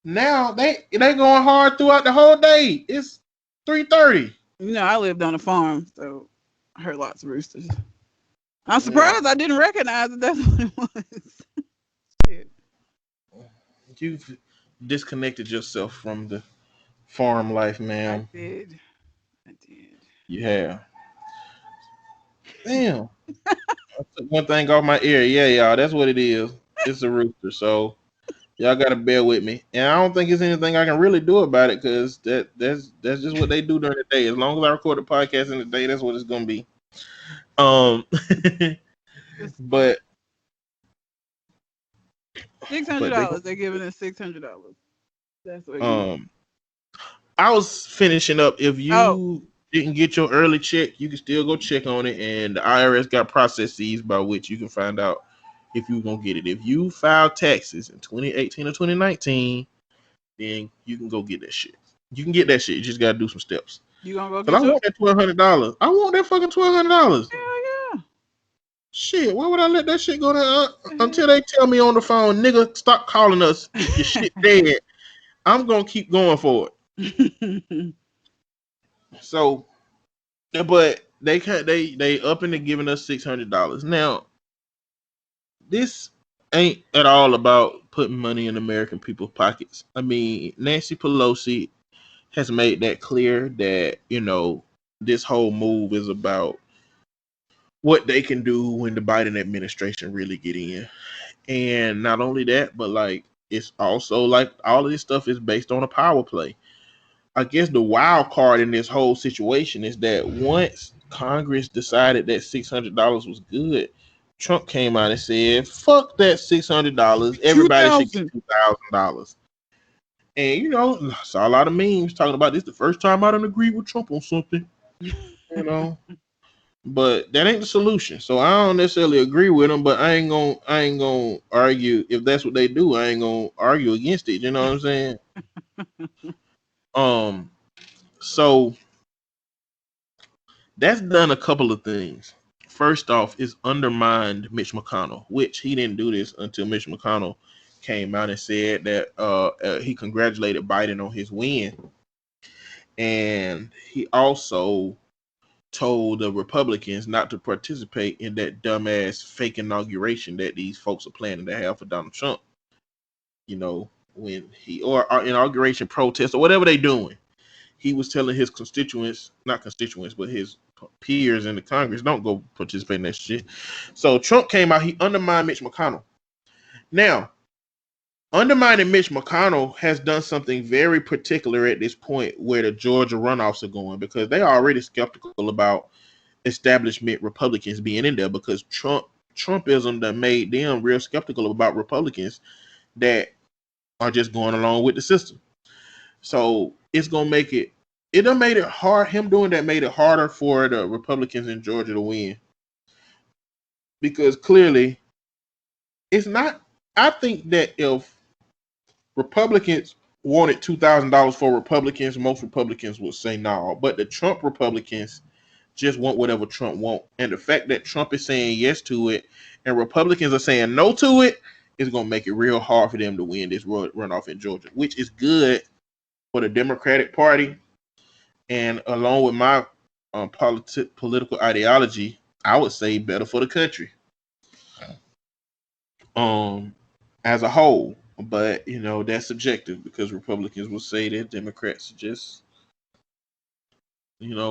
now they going hard throughout the whole day. It's 3:30. I lived on a farm, so I heard lots of roosters. I'm Yeah, surprised I didn't recognize that that's what it was. Shit. you've disconnected yourself from the farm life, I ma'am. did. I did. You have. Damn. I took one thing off my ear. Yeah, y'all, that's what it is. It's a rooster. So y'all gotta bear with me. And I don't think there's anything I can really do about it because that's just what they do during the day. As long as I record the podcast in the day, that's what it's gonna be. Um It's but six hundred but they dollars. They're giving us $600. That's what you. um I was finishing up. If Oh, you didn't get your early check, you can still go check on it. And the IRS got processes by which you can find out if you're gonna get it. If you filed taxes in 2018 or 2019, then you can go get that shit. You can get that shit. You just gotta do some steps. you gonna go Cause I get yours? want that $1,200. I want that fucking $1,200. Hell Shit, why would I let that shit go there yeah. until they tell me on the phone, nigga, stop calling us. Your shit dead. I'm gonna keep going for it. So, but they up into giving us $600. Now, this ain't at all about putting money in American people's pockets. I mean, Nancy Pelosi has made that clear that, this whole move is about what they can do when the Biden administration really get in. And not only that, but like it's also like all of this stuff is based on a power play. I guess the wild card in this whole situation is that once Congress decided that $600 was good, Trump came out and said, "Fuck that $600. Two Everybody should get thousand. $2,000." And I saw a lot of memes talking about this. The first time I don't agree with Trump on something, you know. But that ain't the solution. So I don't necessarily agree with them, but I ain't gonna argue if that's what they do. I ain't gonna argue against it. You know what I'm saying? Um, so that's done a couple of things. First off, is undermined Mitch McConnell, which he didn't do this until Mitch McConnell came out and said that he congratulated Biden on his win, and he also told the Republicans not to participate in that dumbass fake inauguration that these folks are planning to have for Donald Trump. When he or our inauguration protest or whatever they doing, he was telling his constituents, not constituents, but his peers in the Congress, don't go participate in that shit. So Trump came out, he undermined Mitch McConnell. Now, undermining Mitch McConnell has done something very particular at this point where the Georgia runoffs are going because they are already skeptical about establishment Republicans being in there because Trumpism that made them real skeptical about Republicans that are just going along with the system. So it's gonna make it done made it hard. Him doing that made it harder for the Republicans in Georgia to win. Because clearly it's not. I think that if Republicans wanted $2,000 for Republicans, most Republicans would say no. But the Trump Republicans just want whatever Trump want. And the fact that Trump is saying yes to it and Republicans are saying no to it is going to make it real hard for them to win this runoff in Georgia, which is good for the Democratic Party. And along with my political ideology, I would say better for the country as a whole. But, that's subjective because Republicans will say that Democrats are just,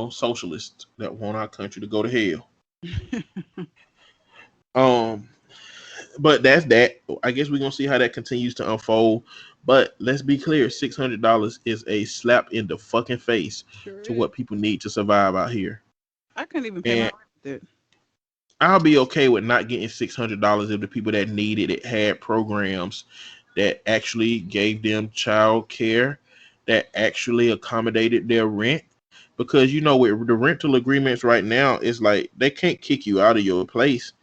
socialists that want our country to go to hell. Um, but that's that. I guess we're gonna see how that continues to unfold. But let's be clear: $600 is a slap in the fucking face Sure to is. what people need to survive out here. I couldn't even pay my And rent with it. I'll be okay with not getting $600 if the people that needed it had programs that actually gave them child care, that actually accommodated their rent. Because with the rental agreements right now, it's like they can't kick you out of your place,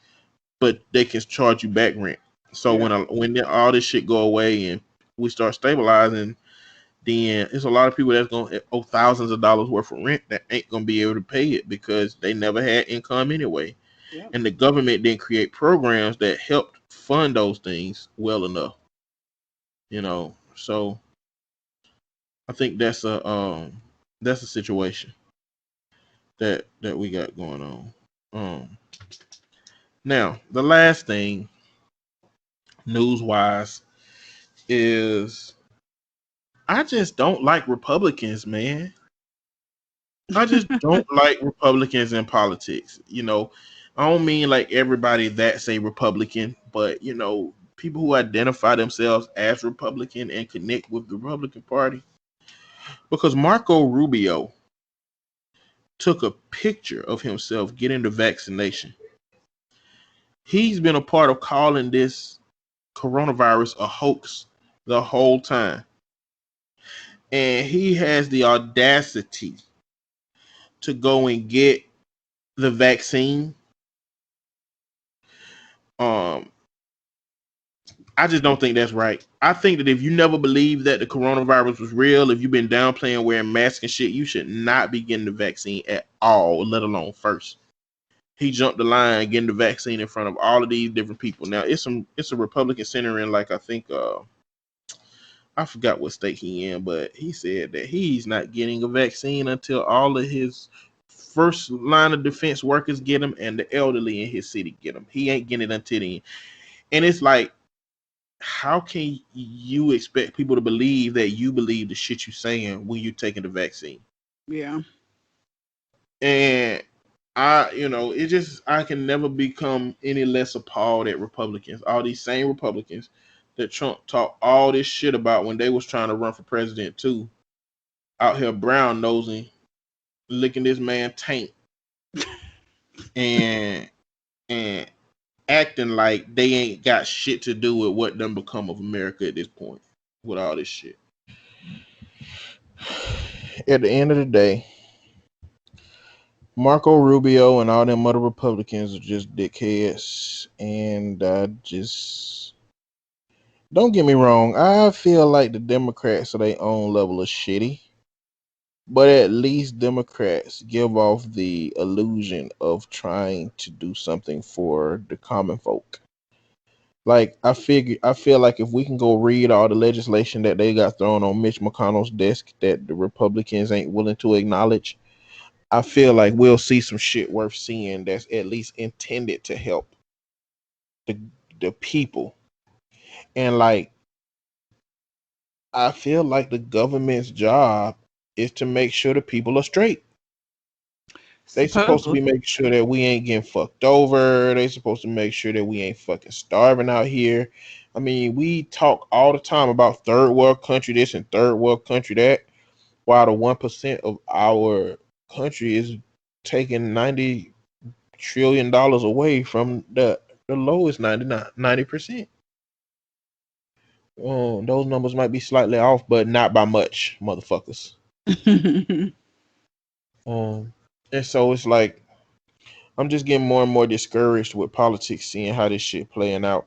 but they can charge you back rent. So Yeah. when all this shit go away and we start stabilizing, then it's a lot of people that's gonna owe thousands of dollars worth of rent that ain't gonna be able to pay it because they never had income anyway. Yep. And the government didn't create programs that helped fund those things well enough. So I think that's a situation that we got going on. Now the last thing news wise is I just don't like Republicans, man. I just don't like Republicans in politics. I don't mean like everybody that's a Republican, but people who identify themselves as Republican and connect with the Republican Party. Because Marco Rubio took a picture of himself getting the vaccination. He's been a part of calling this coronavirus a hoax the whole time. And he has the audacity to go and get the vaccine. Um, I just don't think that's right. I think that if you never believed that the coronavirus was real, if you've been downplaying wearing masks and shit, you should not be getting the vaccine at all, let alone first. He jumped the line getting the vaccine in front of all of these different people. Now it's a Republican senator in like I think I forgot what state he in, but he said that he's not getting a vaccine until all of his first line of defense workers get him and the elderly in his city get him. He ain't getting it until then. And it's like, how can you expect people to believe that you believe the shit you saying when you're taking the vaccine? Yeah. And it just I can never become any less appalled at Republicans. All these same Republicans that Trump talked all this shit about when they was trying to run for president too, out here brown nosing, licking this man taint and and acting like they ain't got shit to do with what done become of America at this point with all this shit. At the end of the day, Marco Rubio and all them other Republicans are just dickheads. And I just don't get me wrong, I feel like the Democrats are their own level of shitty. But at least Democrats give off the illusion of trying to do something for the common folk. Like I feel like if we can go read all the legislation that they got thrown on Mitch McConnell's desk that the Republicans ain't willing to acknowledge, I feel like we'll see some shit worth seeing that's at least intended to help the the people. And like I feel like the government's job is to make sure the people are straight. They supposed to Supposedly. be making sure that we ain't getting fucked over. They supposed to make sure that we ain't fucking starving out here. I mean, we talk all the time about third world country this and third world country that, while the 1% of our country is taking $90 trillion away from the lowest 90%. Those numbers might be slightly off, but not by much, motherfuckers. Um, and so it's like I'm just getting more and more discouraged with politics, seeing how this shit playing out.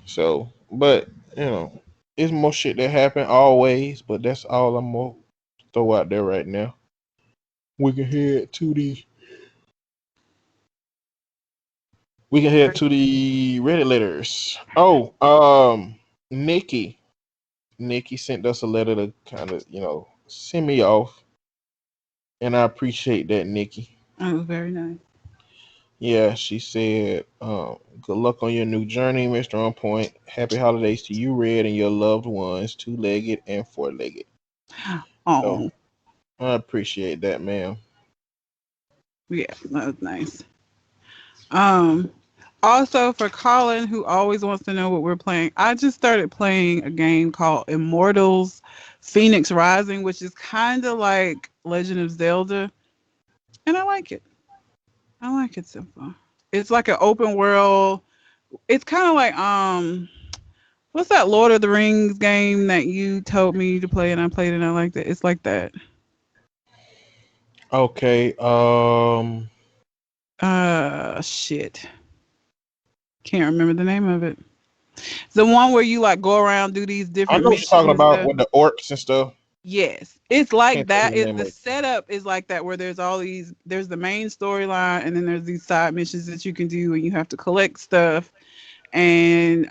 So, but it's more shit that happen always, but that's all I'm gonna throw out there right now. We can head to the we can head to the Reddit letters. Oh, Nikki. Nikki sent us a letter to kind of, send me off. And I appreciate that, Nikki. It was very nice. Yeah, she said, good luck on your new journey, Mr. On Point. Happy holidays to you, Red, and your loved ones, two-legged and four-legged. So Oh, I appreciate that, ma'am. yeah, that was nice. Um, Also for Colin, who always wants to know what we're playing, I just started playing a game called Immortals Phoenix Rising, which is kind of like Legend of Zelda. and I like it. I like it so far. It's like an open world. It's kind of like what's that Lord of the Rings game that you told me to play and I played and I liked it. It's like that. Okay. Shit. Can't remember the name of it. The one where you like go around do these I different know what you're talking missions and about stuff. with the orcs and stuff. Yes, it's like Can't think of that. the It name the of it. setup is like that where there's all these. There's the main storyline and then there's these side missions that you can do and you have to collect stuff and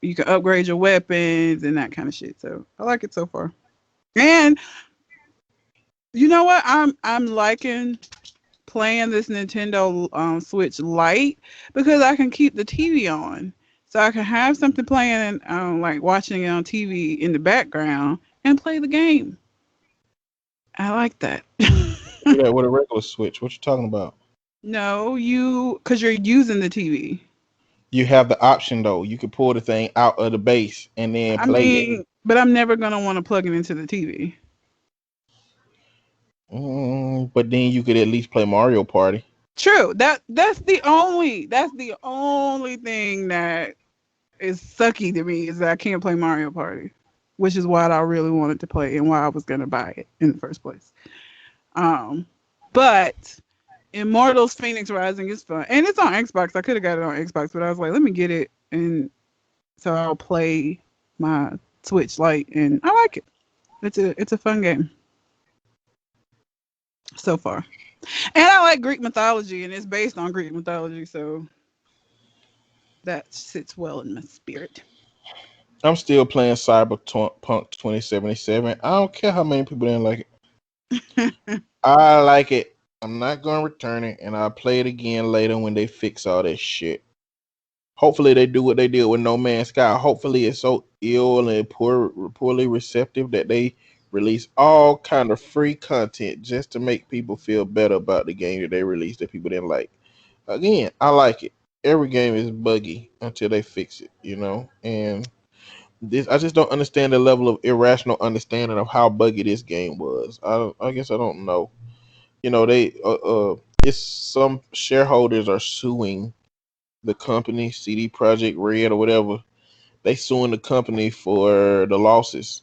you can upgrade your weapons and that kind of shit. So I like it so far. And you know what? I'm liking playing this Nintendo Switch Lite because I can keep the TV on. So I can have something playing, like watching it on TV in the background and play the game. I like that. Do that with a regular Switch. What you talking about? No, because you're using the TV. You have the option though. You can pull the thing out of the base and then I play it. mean, but I'm never gonna want to plug it into the TV. But then you could at least play Mario Party. True. That's the only thing that is sucky to me is that I can't play Mario Party, which is why I really wanted to play and why I was gonna buy it in the first place. But Immortals Phoenix Rising is fun, and it's on Xbox. I could have got it on Xbox, but I was like, let me get it, and so I'll play my Switch Lite, and I like it. It's a fun game so far, and I like Greek mythology, and it's based on Greek mythology, so that sits well in my spirit. I'm still playing Cyberpunk 2077. I don't care how many people didn't like it. I like it. I'm not gonna return it, and I'll play it again later when they fix all that shit. Hopefully they do what they did with No Man's Sky. Hopefully it's so ill and poorly receptive that they release all kind of free content just to make people feel better about the game that they released that people didn't like. Again, I like it. Every game is buggy until they fix it, And this I just don't understand the level of irrational understanding of how buggy this game was. I guess I don't know. They it's some shareholders are suing the company, CD Project Red or whatever. They suing the company for the losses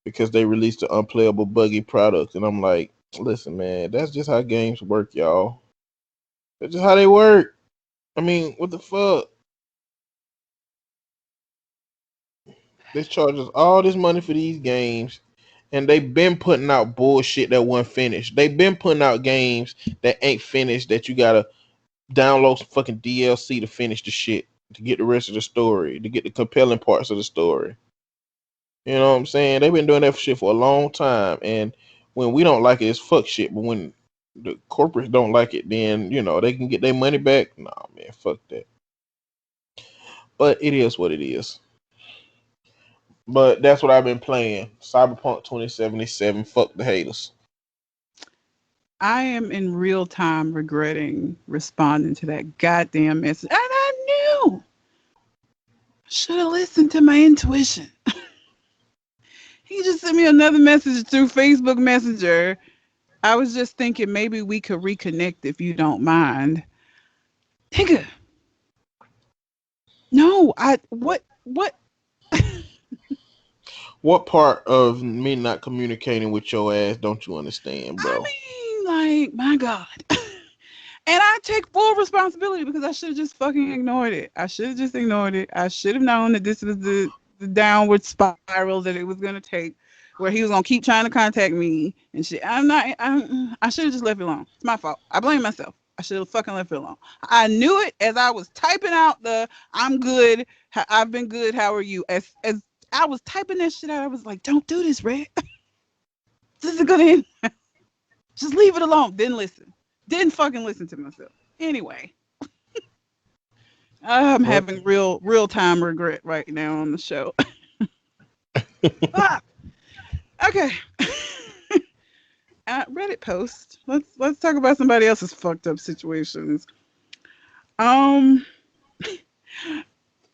because they released an unplayable buggy product. And I'm like, listen, man, that's just how games work, y'all. That's just how they work. I mean, what the fuck? They charge us all this money for these games, and they've been putting out bullshit that wasn't finished. They've been putting out games that ain't finished that you gotta download some fucking DLC to finish the shit, to get the rest of the story, to get the compelling parts of the story. You know what I'm saying? They've been doing that shit for a long time, and when we don't like it, it's fuck shit. But when the corporates don't like it, then they can get their money back. Nah, man, fuck that. But it is what it is. But that's what I've been playing. Cyberpunk 2077. Fuck the haters. I am in real time regretting responding to that goddamn message, and I knew I should have listened to my intuition. He just sent me another message through Facebook Messenger. I was just thinking maybe we could reconnect if you don't mind. Nigga, no, what? What part of me not communicating with your ass don't you understand, I bro? mean, like, my God. And I take full responsibility because I should have just fucking ignored it. I should have just ignored it. I should have known that this was the downward spiral that it was gonna take, where he was gonna keep trying to contact me and shit. I should have just left it alone. It's my fault. I blame myself. I should have fucking left it alone. I knew it as I was typing out the "I'm good. I've been good. How are you?" As I was typing that shit out, I was like, "Don't do this, Red. This is gonna end. Just leave it alone." Didn't listen. Didn't fucking listen to myself. Anyway, I'm What? having real time regret right now on the show. Ah, okay. Reddit post. Let's talk about somebody else's fucked up situations. Um,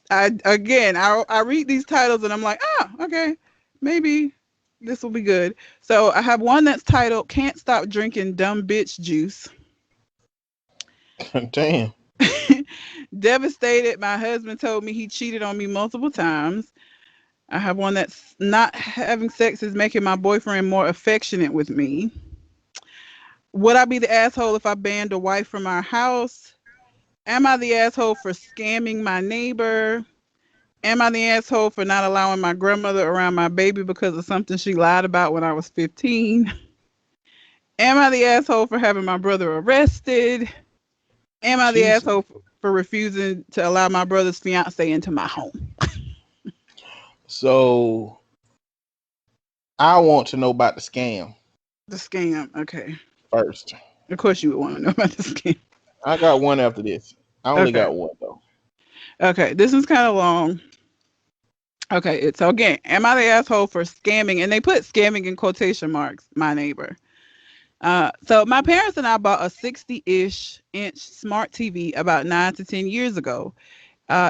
I read these titles and I'm like, oh, okay, maybe This will be good. So I have one that's titled "Can't Stop Drinking Dumb Bitch Juice." Damn. Devastated. My husband told me he cheated on me multiple times. I have one that's not having sex is making my boyfriend more affectionate with me. Would I be the asshole if I banned a wife from our house? Am I the asshole for scamming my neighbor? Am I the asshole for not allowing my grandmother around my baby because of something she lied about when I was 15? Am I the asshole for having my brother arrested? Am I the Jesus. asshole for refusing to allow my brother's fiance into my home? So I want to know about the scam The scam. Okay. first. Of course you would want to know about the scam. I got one after this. I only Okay. got one though. Okay. This is kind of long. Okay. It's so again, am I the asshole for scamming? And they put scamming in quotation marks, my neighbor. So my parents and I bought a 60-ish inch smart TV about 9 to 10 years ago.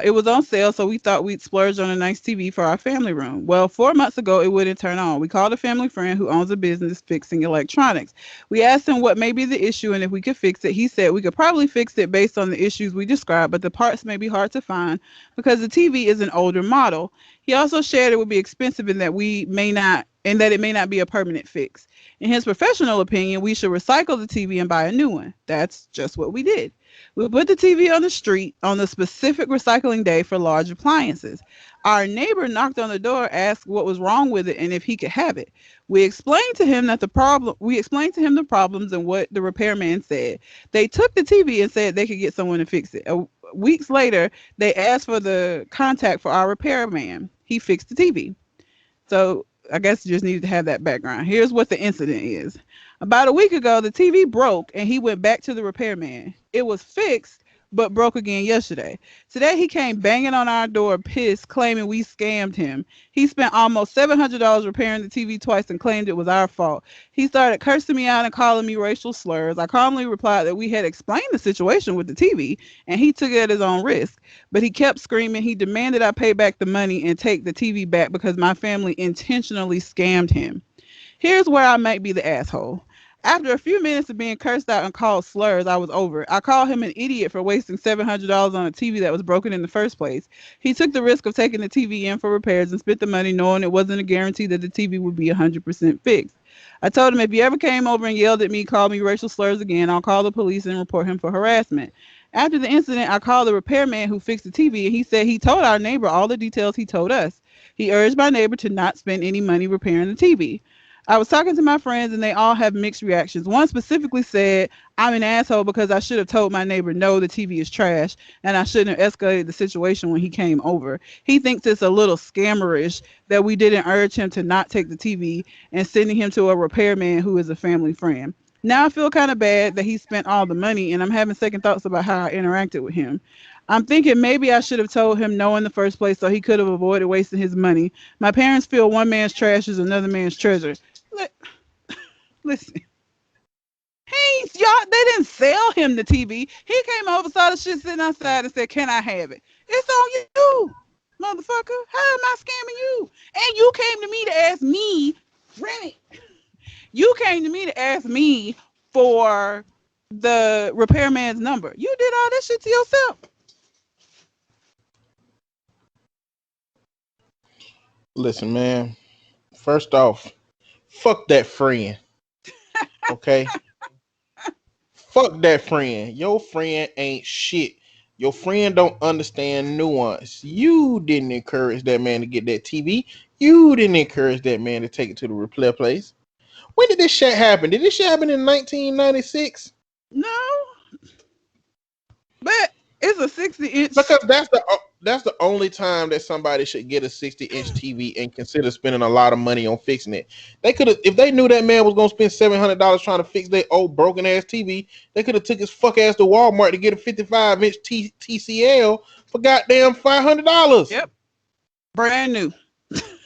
It was on sale, so we thought we'd splurge on a nice TV for our family room. Well, 4 months ago, it wouldn't turn on. We called a family friend who owns a business fixing electronics. We asked him what may be the issue and if we could fix it. He said we could probably fix it based on the issues we described, but the parts may be hard to find because the TV is an older model. He also shared it would be expensive and that it may not be a permanent fix. In his professional opinion, we should recycle the TV and buy a new one. That's just what we did. We put the TV on the street on the specific recycling day for large appliances. Our neighbor knocked on the door, asked what was wrong with it and if he could have it. We explained to him the problems and what the repairman said. They took the TV and said they could get someone to fix it. Weeks later, they asked for the contact for our repairman. He fixed the TV. So I guess you just needed to have that background. Here's what the incident is. About a week ago, the TV broke and he went back to the repairman. It was fixed, but broke again yesterday. Today, he came banging on our door, pissed, claiming we scammed him. He spent almost $700 repairing the TV twice and claimed it was our fault. He started cursing me out and calling me racial slurs. I calmly replied that we had explained the situation with the TV and he took it at his own risk. But he kept screaming. He demanded I pay back the money and take the TV back because my family intentionally scammed him. Here's where I might be the asshole. After a few minutes of being cursed out and called slurs, I was over it. I called him an idiot for wasting $700 on a TV that was broken in the first place. He took the risk of taking the TV in for repairs and spent the money knowing it wasn't a guarantee that the TV would be 100% fixed. I told him if he ever came over and yelled at me, called me racial slurs again, I'll call the police and report him for harassment. After the incident, I called the repairman who fixed the TV and he said he told our neighbor all the details he told us. He urged my neighbor to not spend any money repairing the TV. I was talking to my friends and they all have mixed reactions. One specifically said, I'm an asshole because I should have told my neighbor, no, the TV is trash, and I shouldn't have escalated the situation when he came over. He thinks it's a little scammerish that we didn't urge him to not take the TV and sending him to a repairman who is a family friend. Now I feel kind of bad that he spent all the money and I'm having second thoughts about how I interacted with him. I'm thinking maybe I should have told him no in the first place so he could have avoided wasting his money. My parents feel one man's trash is another man's treasure. Listen, y'all. They didn't sell him the TV. He came over, saw the shit sitting outside, and said, "Can I have it?" It's on you, motherfucker. How am I scamming you? And you came to me to ask me, rent it. You came to me to ask me for the repairman's number. You did all that shit to yourself. Listen, man. First off, fuck that friend. Okay? Fuck that friend. Your friend ain't shit. Your friend don't understand nuance. You didn't encourage that man to get that TV. You didn't encourage that man to take it to the repair place. When did this shit happen? Did this shit happen in 1996? No, but it's a 60-inch. Because that's the only time that somebody should get a 60-inch TV and consider spending a lot of money on fixing it. They could have, if they knew that man was gonna spend $700 trying to fix their old broken ass TV, they could have took his fuck ass to Walmart to get a 55-inch TCL for goddamn $500. Yep, brand new.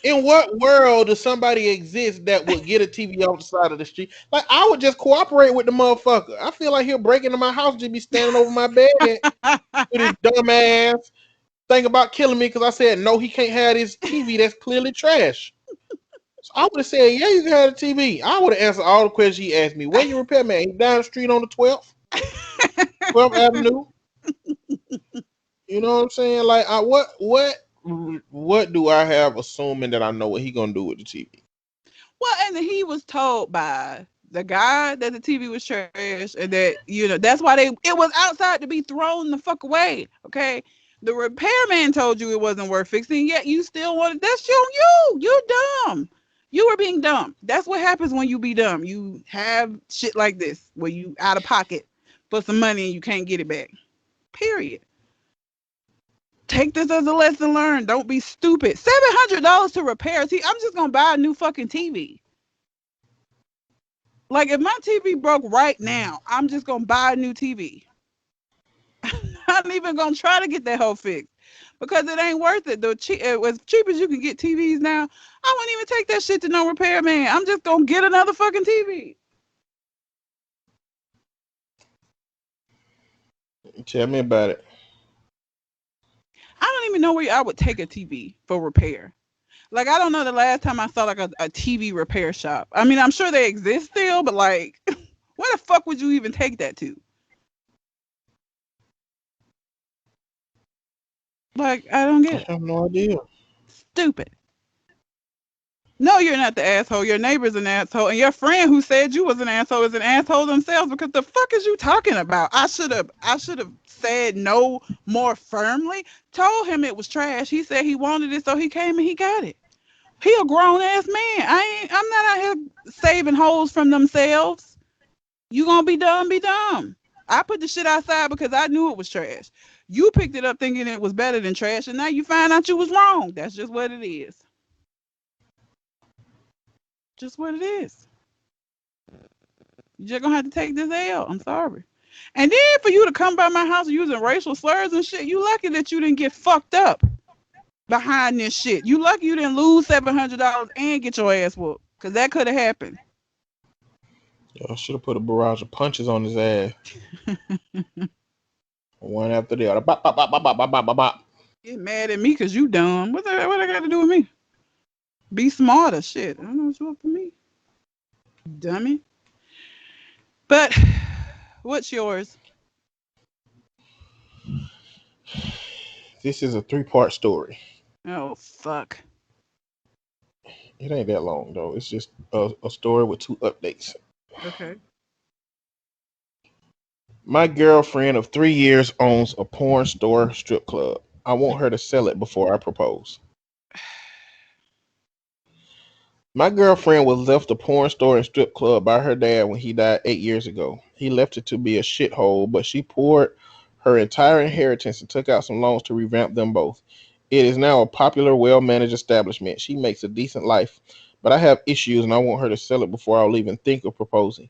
In what world does somebody exist that would get a TV off the side of the street? Like, I would just cooperate with the motherfucker. I feel like he'll break into my house and just be standing over my bed with his dumb ass, think about killing me because I said no, he can't have his TV that's clearly trash. So I would have said, yeah, you can have a TV. I would have answered all the questions he asked me. Where your repairman? He down the street on the 12th Avenue. You know what I'm saying? Like, what do I have assuming that I know what he gonna do with the TV? Well, and he was told by the guy that the TV was trash, and that that's why it was outside to be thrown the fuck away. Okay, the repairman told you it wasn't worth fixing, yet you still wanted. That's you. You dumb. You were being dumb. That's what happens when you be dumb. You have shit like this where you out of pocket for some money and you can't get it back. Period. Take this as a lesson learned. Don't be stupid. $700 to repair a TV. I'm just gonna buy a new fucking TV. Like if my TV broke right now, I'm just gonna buy a new TV. I'm not even gonna try to get that whole fixed because it ain't worth it. As cheap as you can get TVs now, I wouldn't even take that shit to no repairman. I'm just gonna get another fucking TV. Tell me about it. I don't even know where I would take a TV for repair. Like I don't know the last time I saw like a TV repair shop. I mean, I'm sure they exist still, but like, where the fuck would you even take that to? Like, I don't I get it. have no idea. Stupid. No, you're not the asshole. Your neighbor's an asshole, and your friend who said you was an asshole is an asshole themselves. Because the fuck is you talking about? I should have said no more firmly. Told him it was trash. He said he wanted it, so he came and he got it. He a grown ass man. I'm not out here saving hoes from themselves. You gonna be dumb? Be dumb. I put the shit outside because I knew it was trash. You picked it up thinking it was better than trash, and now you find out you was wrong. That's just what it is. Just what it is. You're just gonna have to take this L. I'm sorry. And then for you to come by my house using racial slurs and shit, you lucky that you didn't get fucked up behind this shit. You lucky you didn't lose $700 and get your ass whooped, cause that could have happened. I should have put a barrage of punches on his ass. One after the other. Bop, bop, bop, bop, bop, bop, bop, bop. Get mad at me cause you dumb. What I got to do with me? Be smarter, shit. I don't know what's up for me, dummy. But what's yours? This is a 3-part story. Oh fuck. It ain't that long though. It's just a story with 2 updates. Okay. My girlfriend of 3 years owns a porn store strip club. I want her to sell it before I propose. My girlfriend was left a porn store and strip club by her dad when he died 8 years ago. He left it to be a shithole, but she poured her entire inheritance and took out some loans to revamp them both. It is now a popular, well-managed establishment. She makes a decent life, but I have issues and I want her to sell it before I'll even think of proposing.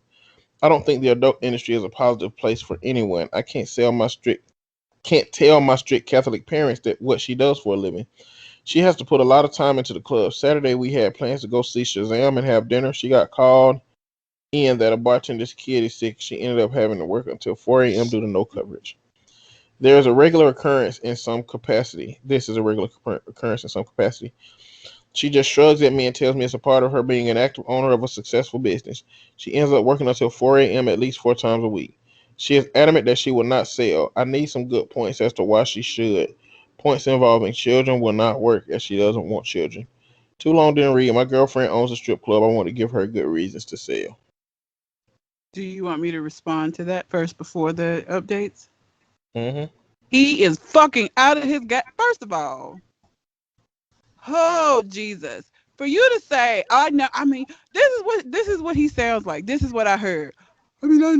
I don't think the adult industry is a positive place for anyone. I can't tell my strict Catholic parents that what she does for a living. She has to put a lot of time into the club. Saturday we had plans to go see Shazam and have dinner. She got called in that a bartender's kid is sick. She ended up having to work until 4 a.m. due to no coverage. There is a regular occurrence in some capacity. This is a regular occurrence in some capacity. She just shrugs at me and tells me it's a part of her being an active owner of a successful business. She ends up working until 4 a.m. at least 4 times a week. She is adamant that she will not sell. I need some good points as to why she should. Points involving children will not work as she doesn't want children. Too long didn't read. My girlfriend owns a strip club. I want to give her good reasons to sell. Do you want me to respond to that first before the updates? Mm-hmm. He is fucking out of his gut. First of all, oh Jesus! For you to say, I know. I mean, this is what he sounds like. This is what I heard. I mean, I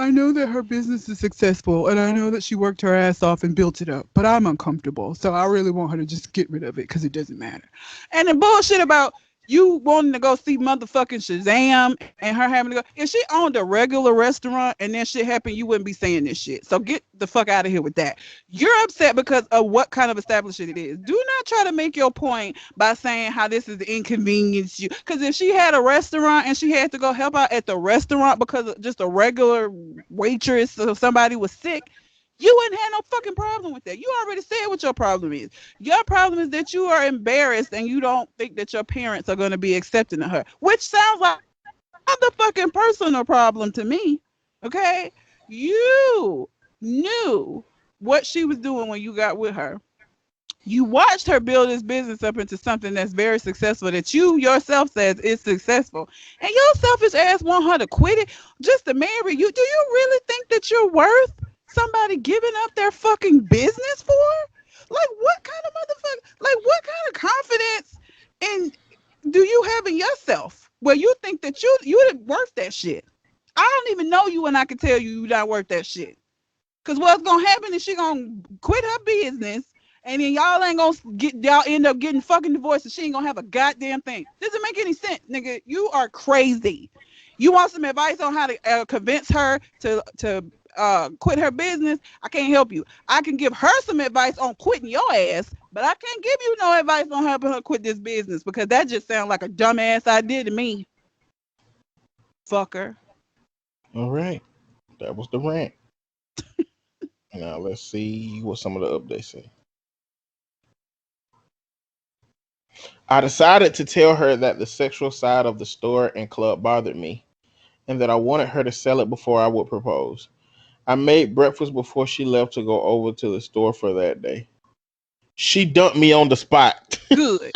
know that her business is successful, and I know that she worked her ass off and built it up. But I'm uncomfortable, so I really want her to just get rid of it because it doesn't matter. And the bullshit about you wanting to go see motherfucking Shazam and her having to go. If she owned a regular restaurant and that shit happened, you wouldn't be saying this shit. So get the fuck out of here with that. You're upset because of what kind of establishment it is. Do not try to make your point by saying how this is inconvenience you. Because if she had a restaurant and she had to go help out at the restaurant because of just a regular waitress or somebody was sick, You wouldn't have no fucking problem with that. You already said what your problem is. Your problem is that you are embarrassed and you don't think that your parents are going to be accepting of her, which sounds like a motherfucking personal problem to me. Okay? You knew what she was doing when you got with her. You watched her build this business up into something that's very successful that you yourself says is successful. And your selfish ass want her to quit it just to marry you. Do you really think that you're worth somebody giving up their fucking business for? Like what kind of motherfucker, like what kind of confidence in do you have in yourself where you think that you're worth that shit? I don't even know you and I can tell you you're not worth that shit. Cause what's gonna happen is she gonna quit her business, and then y'all end up getting fucking divorced, and she ain't gonna have a goddamn thing. Doesn't make any sense, nigga. You are crazy. You want some advice on how to convince her to quit her business? I can't help you. I can give her some advice on quitting your ass, but I can't give you no advice on helping her quit this business because that just sounds like a dumbass idea to me, fucker. All right. That was the rant. Now let's see what some of the updates say. I decided to tell her that the sexual side of the store and club bothered me, and that I wanted her to sell it before I would propose. I made breakfast before she left to go over to the store for that day. She dumped me on the spot. Good.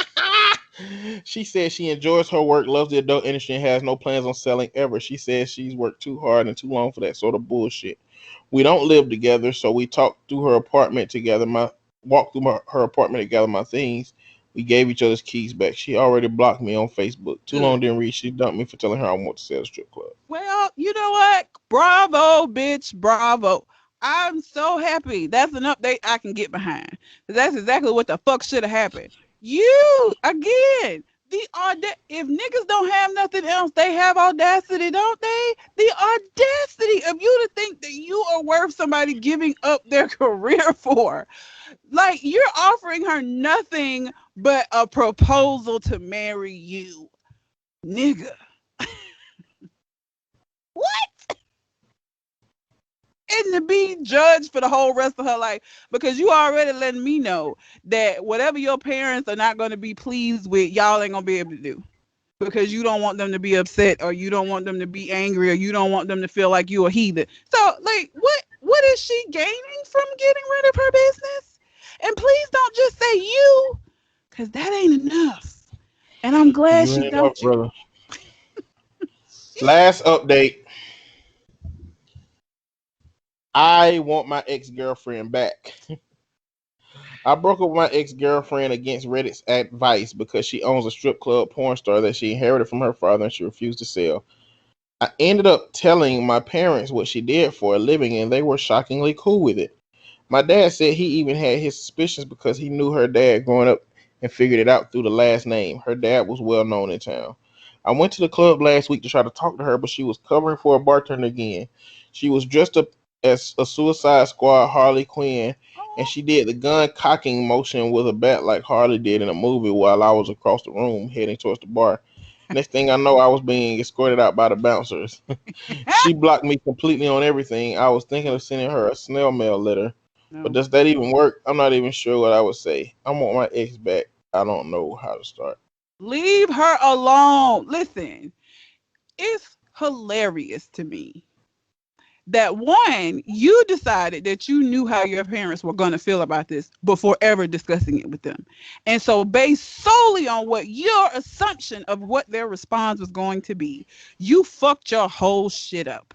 She says she enjoys her work, loves the adult industry, and has no plans on selling ever. She says she's worked too hard and too long for that sort of bullshit. We don't live together, so we talked through her apartment together. Walked through her apartment to gather my things. We gave each other's keys back. She already blocked me on Facebook. Too Good. long didn't read. She dumped me for telling her I want to sell a strip club. Well, you know what? Bravo, bitch. Bravo. I'm so happy. That's an update I can get behind. That's exactly what the fuck should have happened. You, again, if niggas don't have nothing else, they have audacity, don't they? The audacity of you to think that you are worth somebody giving up their career for. Like, you're offering her nothing but a proposal to marry you. Nigga. What? And to be judged for the whole rest of her life because you already letting me know that whatever your parents are not going to be pleased with, y'all ain't going to be able to do because you don't want them to be upset or you don't want them to be angry or you don't want them to feel like you a heathen. So, like, what is she gaining from getting rid of her business? And please don't just say you because that ain't enough. And I'm glad You she ain't enough, dumped you. brother. Last update. I want my ex-girlfriend back. I broke up with my ex-girlfriend against Reddit's advice because she owns a strip club porn star that she inherited from her father and she refused to sell. I ended up telling my parents what she did for a living and they were shockingly cool with it. My dad said he even had his suspicions because he knew her dad growing up and figured it out through the last name. Her dad was well known in town. I went to the club last week to try to talk to her, but she was covering for a bartender again. She was dressed up as a Suicide Squad Harley Quinn, and Oh, she did the gun cocking motion with a bat like Harley did in a movie while I was across the room heading towards the bar. Next thing I know, I was being escorted out by the bouncers. She blocked me completely on everything. I was thinking of sending her a snail mail letter, but no. does that even work? I'm not even sure what I would say. I want my ex back. I don't know how to start. Leave her alone. Listen, it's hilarious to me that one, you decided that you knew how your parents were going to feel about this before ever discussing it with them. And so, based solely on what your assumption of what their response was going to be, you fucked your whole shit up.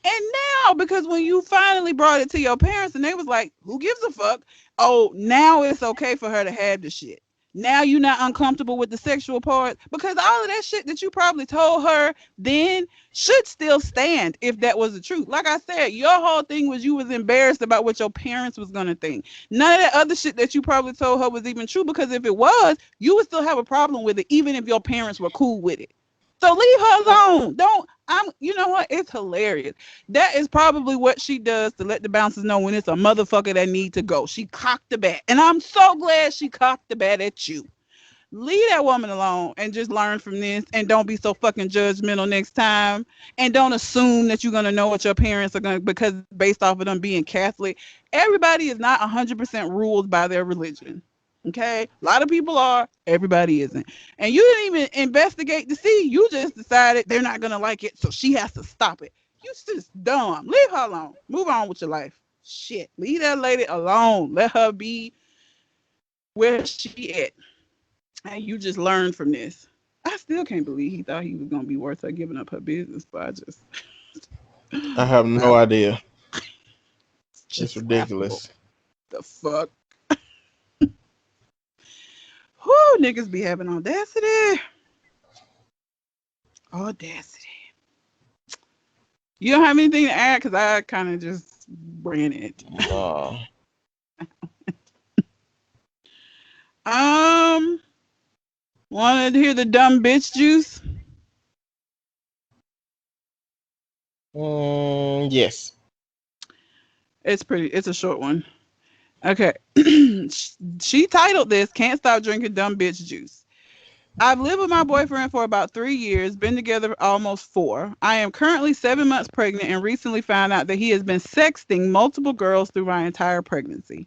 And now, because when you finally brought it to your parents and they was like, who gives a fuck? Oh, now it's okay for her to have the shit. Now you're not uncomfortable with the sexual part because all of that shit that you probably told her then should still stand if that was the truth. Like I said, your whole thing was you was embarrassed about what your parents was going to think. None of that other shit that you probably told her was even true because if it was, you would still have a problem with it even if your parents were cool with it. So leave her alone. Don't you know what? It's hilarious. That is probably what she does to let the bouncers know when it's a motherfucker that need to go. She cocked the bat. And I'm so glad she cocked the bat at you. Leave that woman alone and just learn from this, and don't be so fucking judgmental next time, and don't assume that you're going to know what your parents are going to, because based off of them being Catholic. Everybody is not 100% ruled by their religion. Okay? A lot of people are, everybody isn't. And you didn't even investigate to see. You just decided they're not going to like it, so she has to stop it. You just dumb. Leave her alone. Move on with your life. Shit. Leave that lady alone. Let her be where she at. And you just learned from this. I still can't believe he thought he was gonna be worth her giving up her business, but I just I have no laughable. idea. It's Just laughable. ridiculous. The fuck? Whoo, niggas be having audacity. Audacity. You don't have anything to add? Because I kind of just ran it. Uh, Um, Wanted to hear the dumb bitch juice? yes. It's a short one. Okay. She titled this "Can't Stop Drinking Dumb Bitch Juice." I've lived with my boyfriend for about 3 years, been together almost 4. I am currently 7 months pregnant and recently found out that he has been sexting multiple girls through my entire pregnancy.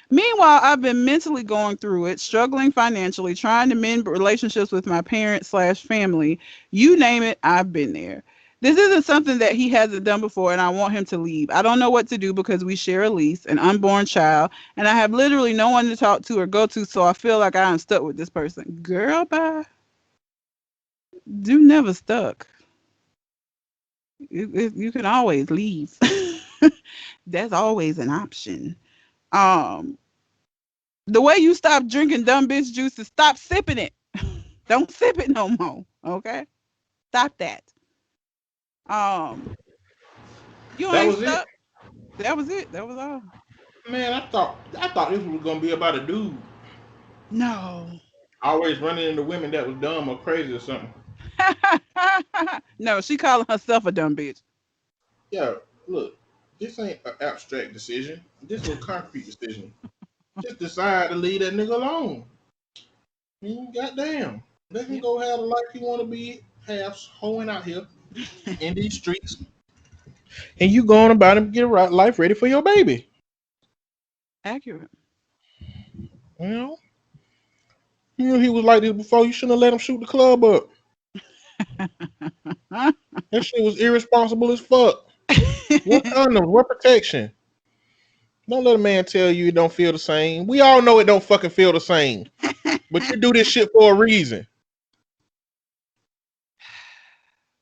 Meanwhile, I've been mentally going through it, struggling financially, trying to mend relationships with my parents slash family. You name it, I've been there. This isn't something that he hasn't done before, and I want him to leave. I don't know what to do because we share a lease, an unborn child, and I have literally no one to talk to or go to, so I feel like I am stuck with this person. Girl, bye. You never stuck. You can always leave. That's always an option. Um, the way you stop drinking dumb bitch juice is stop sipping it. Don't sip it no more. Okay? Stop that. Um, you That ain't was it. stuck. That was it. That was all. Man, I thought this was gonna be about a dude No. always running into women that was dumb or crazy or something. No, she calling herself a dumb bitch. Yeah, look, this ain't an abstract decision. This is a concrete decision. Just decide to leave that nigga alone. Goddamn. Let him Yeah. go have the life he want to be, have hoeing out here in these streets. And you going about and get right life ready for your baby. Accurate. You know? You knew he was like this before. You shouldn't have let him shoot the club up. That shit was irresponsible as fuck. What condoms? What protection? Don't let a man tell you it don't feel the same. We all know it don't fucking feel the same. But you do this shit for a reason.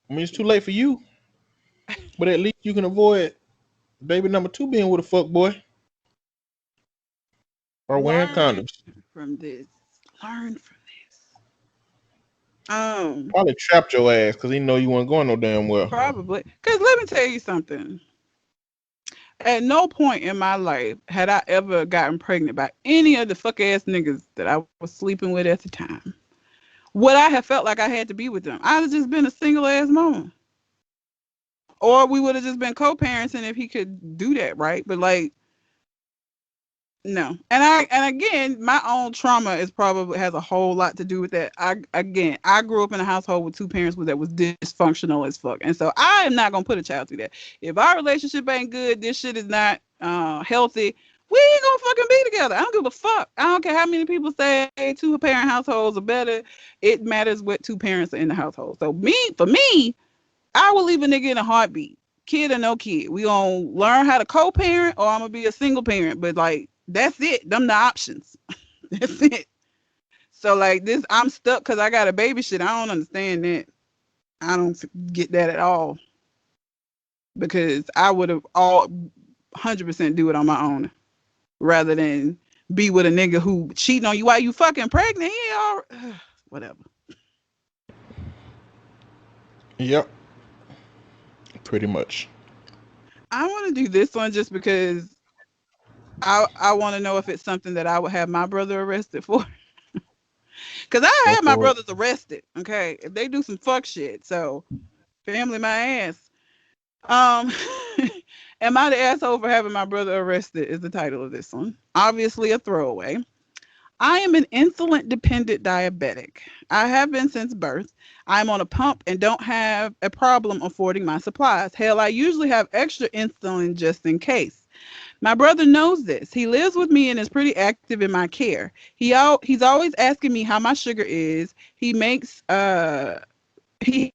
I mean, it's too late for you, but at least you can avoid baby number two being with a fuck boy or wearing Learn condoms. from this. Learn from this. Um, Probably trapped your ass because he know you weren't going no damn well. Probably. Because let me tell you something. At no point in my life had I ever gotten pregnant by any of the fuck ass niggas that I was sleeping with at the time. Would I have felt like I had to be with them? I'd have just been a single ass mama. Or we would have just been co-parenting if he could do that, right? But like, no. And again, my own trauma is probably has a whole lot to do with that. I grew up in a household with two parents that was dysfunctional as fuck. And so I am not gonna put a child through that. If our relationship ain't good, this shit is not healthy, we ain't gonna fucking be together. I don't give a fuck. I don't care how many people say two parent households are better. It matters what two parents are in the household. So for me, I will leave a nigga in a heartbeat. Kid or no kid. We gonna learn how to co-parent or I'm gonna be a single parent. But like that's it. Them the options. That's it. So like this, I'm stuck because I got a baby shit. I don't understand that. I don't get that at all. Because I would have all 100% do it on my own rather than be with a nigga who cheating on you while you fucking pregnant. Yeah, whatever. Yep, pretty much. I want to do this one just because I want to know if it's something that I would have my brother arrested for. Cause I Go had my for it. brothers arrested. Okay, if they do some fuck shit, so family my ass. Um, am I the asshole for having my brother arrested? Is the title of this one. Obviously a throwaway. I am an insulin dependent diabetic. I have been since birth. I'm on a pump and don't have a problem affording my supplies. Hell, I usually have extra insulin just in case. My brother knows this. He lives with me and is pretty active in my care. He's always asking me how my sugar is. He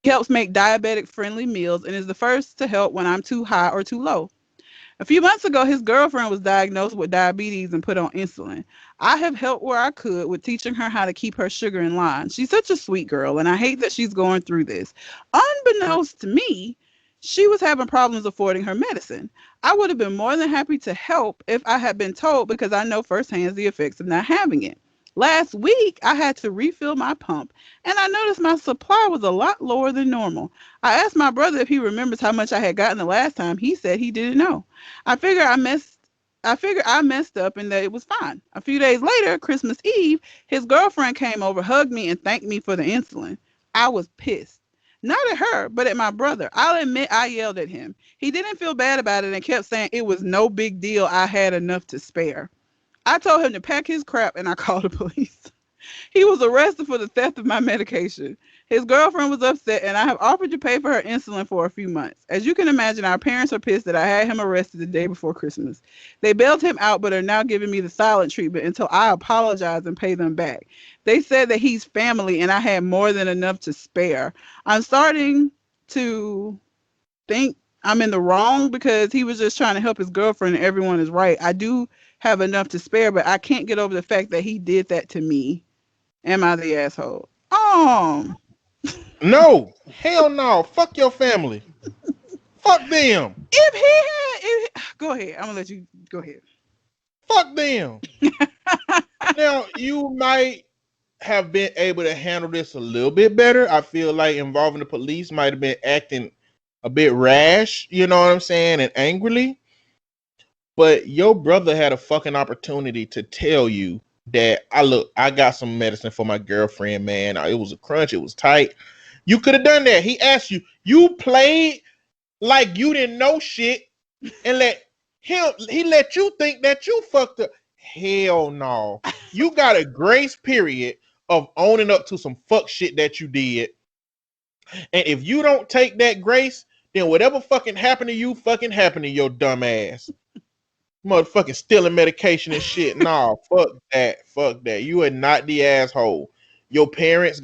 helps make diabetic friendly meals and is the first to help when I'm too high or too low. A few months ago, his girlfriend was diagnosed with diabetes and put on insulin. I have helped where I could with teaching her how to keep her sugar in line. She's such a sweet girl, and I hate that she's going through this. Unbeknownst to me, she was having problems affording her medicine. I would have been more than happy to help if I had been told because I know firsthand the effects of not having it. Last week, I had to refill my pump, and I noticed my supply was a lot lower than normal. I asked my brother if he remembers how much I had gotten the last time. He said he didn't know. I figured I messed up and that it was fine. A few days later, Christmas Eve, his girlfriend came over, hugged me, and thanked me for the insulin. I was pissed. Not at her, but at my brother. I'll admit I yelled at him. He didn't feel bad about it and kept saying it was no big deal. I had enough to spare. I told him to pack his crap and I called the police. He was arrested for the theft of my medication. His girlfriend was upset, and I have offered to pay for her insulin for a few months. As you can imagine, our parents are pissed that I had him arrested the day before Christmas. They bailed him out, but are now giving me the silent treatment until I apologize and pay them back. They said that he's family, and I had more than enough to spare. I'm starting to think I'm in the wrong because he was just trying to help his girlfriend, and everyone is right. I do have enough to spare, but I can't get over the fact that he did that to me. Am I the asshole? No, hell no. Fuck your family. Fuck them. Go ahead. I'm gonna let you go ahead. Fuck them. Now, you might have been able to handle this a little bit better. I feel like involving the police might have been acting a bit rash, you know what I'm saying, and angrily. But your brother had a fucking opportunity to tell you that I got some medicine for my girlfriend, man. It was a crunch, it was tight. You could have done that. He asked you. You played like you didn't know shit and he let you think that you fucked up. Hell no. You got a grace period of owning up to some fuck shit that you did. And if you don't take that grace, then whatever fucking happened to you fucking happened to your dumb ass. Motherfucking stealing medication and shit. Nah, fuck that. Fuck that. You are not the asshole. Your parents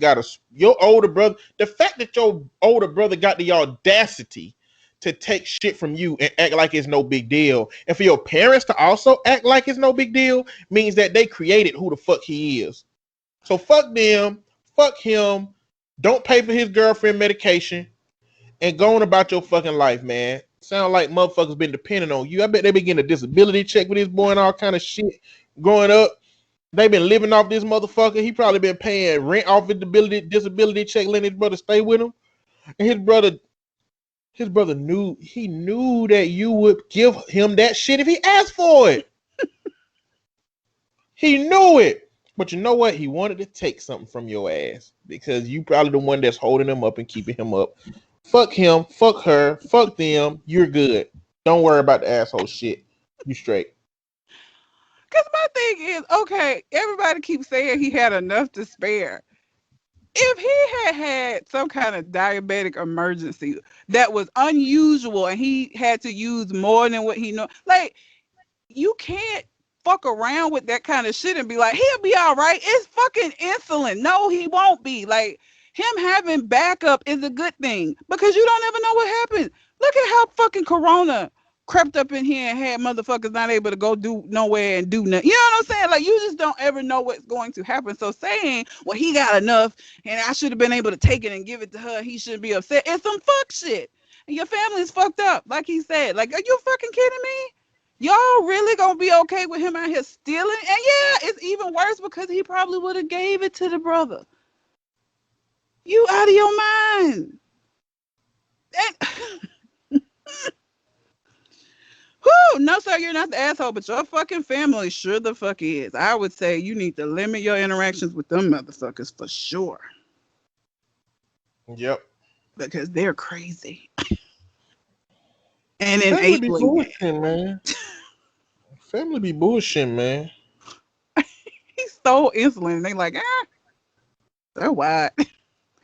your older brother. The fact that your older brother got the audacity to take shit from you and act like it's no big deal, and for your parents to also act like it's no big deal, means that they created who the fuck he is. So fuck them. Fuck him. Don't pay for his girlfriend medication and go on about your fucking life, man. Sound like motherfuckers been depending on you. I bet they been getting a disability check with this boy and all kind of shit growing up. They been living off this motherfucker. He probably been paying rent off his disability check, letting his brother stay with him. And his brother knew that you would give him that shit if he asked for it. He knew it. But you know what? He wanted to take something from your ass because you probably the one that's holding him up and keeping him up. Fuck him, fuck her, fuck them. You're good. Don't worry about the asshole shit. You straight. Because my thing is, okay, everybody keeps saying he had enough to spare. If he had some kind of diabetic emergency that was unusual and he had to use more than what he know, like, you can't fuck around with that kind of shit and be like, he'll be all right. It's fucking insulin. No, he won't be. Like, him having backup is a good thing because you don't ever know what happens. Look at how fucking Corona crept up in here and had motherfuckers not able to go do nowhere and do nothing. You know what I'm saying? Like, you just don't ever know what's going to happen. So saying, well, he got enough and I should have been able to take it and give it to her, he shouldn't be upset. It's some fuck shit. And your family's fucked up. Like he said, like, are you fucking kidding me? Y'all really gonna be okay with him out here stealing? And yeah, it's even worse because he probably would have gave it to the brother. You out of your mind. Whew, no, sir, you're not the asshole, but your fucking family sure the fuck is. I would say you need to limit your interactions with them motherfuckers for sure. Yep. Because they're crazy. And Family be enabling. bullshitting, man. Family be bullshitting, man. He's stole insulin. And they like, they're wide.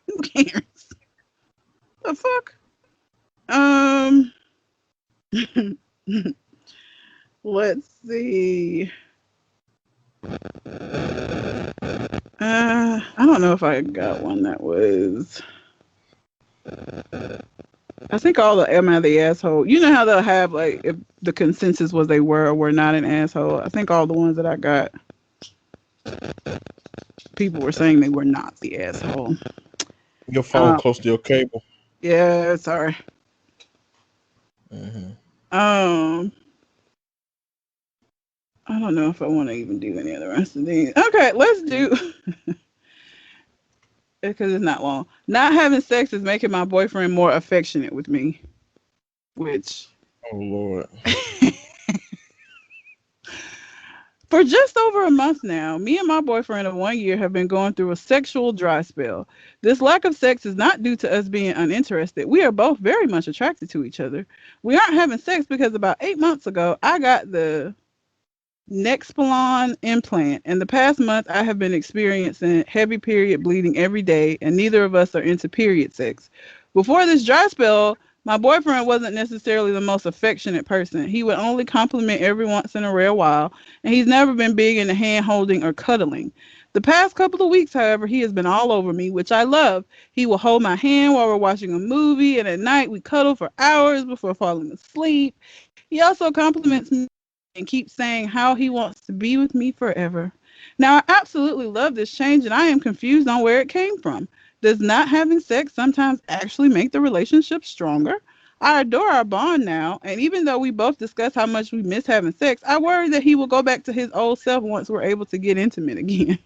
Who cares? The fuck? Um, let's see. I don't know if I got one that was. I think all the am I the asshole? You know how they'll have like if the consensus was they were or were not an asshole. I think all the ones that I got, people were saying they were not the asshole. Your phone Um, close to your cable. yeah, sorry. Hmm. Um, I don't know if I want to even do any of the rest of these. Okay, let's do because it's not long. Not having sex is making my boyfriend more affectionate with me, which Oh Lord. for just over a month now, me and my boyfriend of 1 year have been going through a sexual dry spell. This lack of sex is not due to us being uninterested. We are both very much attracted to each other. We aren't having sex because about 8 months ago, I got the Nexplanon implant. In the past month, I have been experiencing heavy period bleeding every day, and neither of us are into period sex. Before this dry spell, my boyfriend wasn't necessarily the most affectionate person. He would only compliment every once in a rare while, and he's never been big into hand holding or cuddling. The past couple of weeks, however, he has been all over me, which I love. He will hold my hand while we're watching a movie, and at night we cuddle for hours before falling asleep. He also compliments me and keeps saying how he wants to be with me forever. Now, I absolutely love this change, and I am confused on where it came from. Does not having sex sometimes actually make the relationship stronger? I adore our bond now, and even though we both discuss how much we miss having sex, I worry that he will go back to his old self once we're able to get intimate again.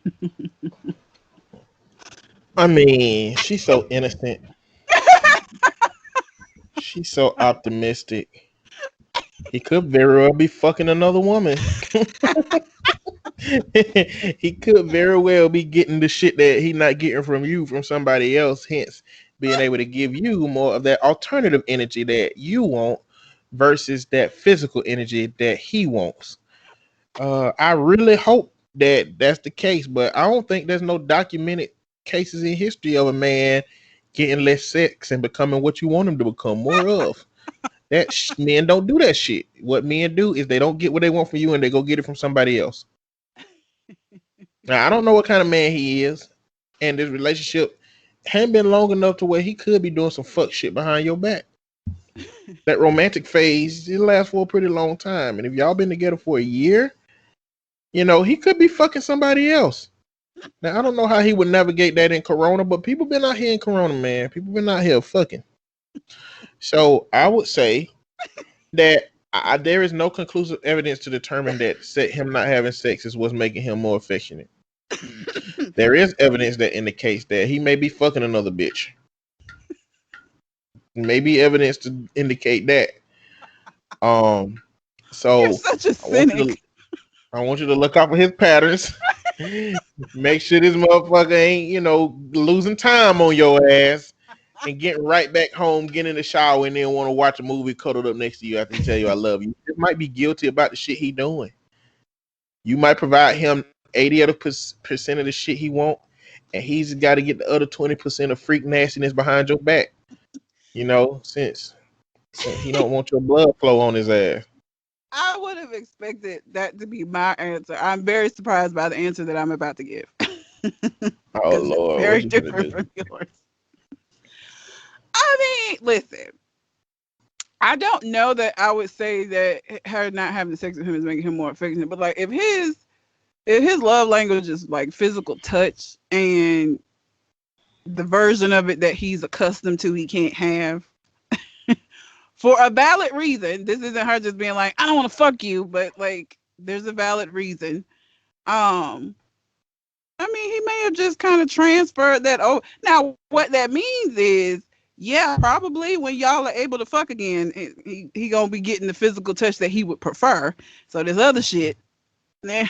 I mean, she's so innocent. She's so optimistic. He could very well be fucking another woman. He could very well be getting the shit that he not getting from you from somebody else, hence being able to give you more of that alternative energy that you want versus that physical energy that he wants. I really hope that that's the case, but I don't think there's no documented cases in history of a man getting less sex and becoming what you want him to become more of. Men don't do that shit. What men do is they don't get what they want from you and they go get it from somebody else. Now I don't know what kind of man he is, and this relationship hadn't been long enough to where he could be doing some fuck shit behind your back. That romantic phase it lasts for a pretty long time, and if y'all been together for a year, he could be fucking somebody else. Now I don't know how he would navigate that in Corona, but people been out here in Corona, man. People been out here fucking. So I would say that there is no conclusive evidence to determine that him not having sex is what's making him more affectionate. There is evidence that indicates that he may be fucking another bitch. Maybe evidence to indicate that. Um, You're so such a I want you cynic. to I want you to look out for his patterns. Make sure this motherfucker ain't losing time on your ass and getting right back home, getting in the shower, and then want to watch a movie cuddled up next to you after he tell you I love you. He might be guilty about the shit he doing. You might provide him 80 other percent of the shit he want, and he's got to get the other 20% of freak nastiness behind your back. Since he don't want your blood flow on his ass. I would have expected that to be my answer. I'm very surprised by the answer that I'm about to give Oh because it's Lord, very what you gonna different do? from yours. I mean, listen, I don't know that I would say that her not having sex with him is making him more affectionate, but like if his love language is like physical touch and the version of it that he's accustomed to he can't have for a valid reason. This isn't her just being like, I don't want to fuck you, but like there's a valid reason. Um, I mean, he may have just kind of transferred that. Oh, now what that means is, yeah, probably when y'all are able to fuck again, he gonna be getting the physical touch that he would prefer. So this other shit, nah,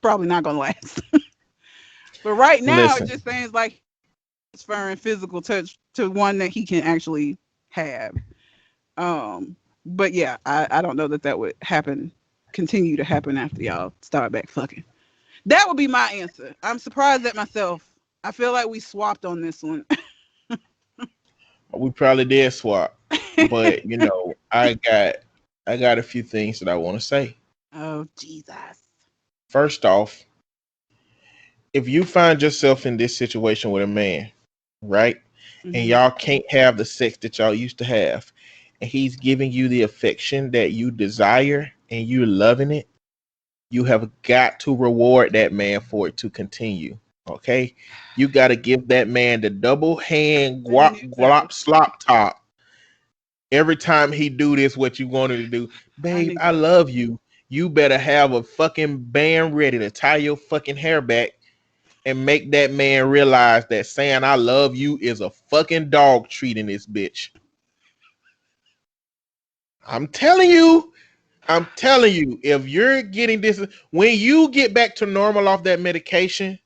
probably not gonna last. But right now, it Listen, just seems like transferring physical touch to one that he can actually have. But yeah, I don't know that would happen, continue to happen after y'all start back fucking. That would be my answer. I'm surprised at myself. I feel like we swapped on this one. We probably did swap, but I got a few things that I want to say. Oh, Jesus. First off, if you find yourself in this situation with a man, right, and Hmm. y'all can't have the sex that y'all used to have, and he's giving you the affection that you desire and you're loving it, you have got to reward that man for it to continue. Okay, you got to give that man the double hand I knew guap that guap was slop top every time he do this. What you wanted to do, I babe? knew I that was love you. You better have a fucking band ready to tie your fucking hair back and make that man realize that saying I love you is a fucking dog treat in this bitch. I'm telling you, I'm telling you, if you're getting this, when you get back to normal off that medication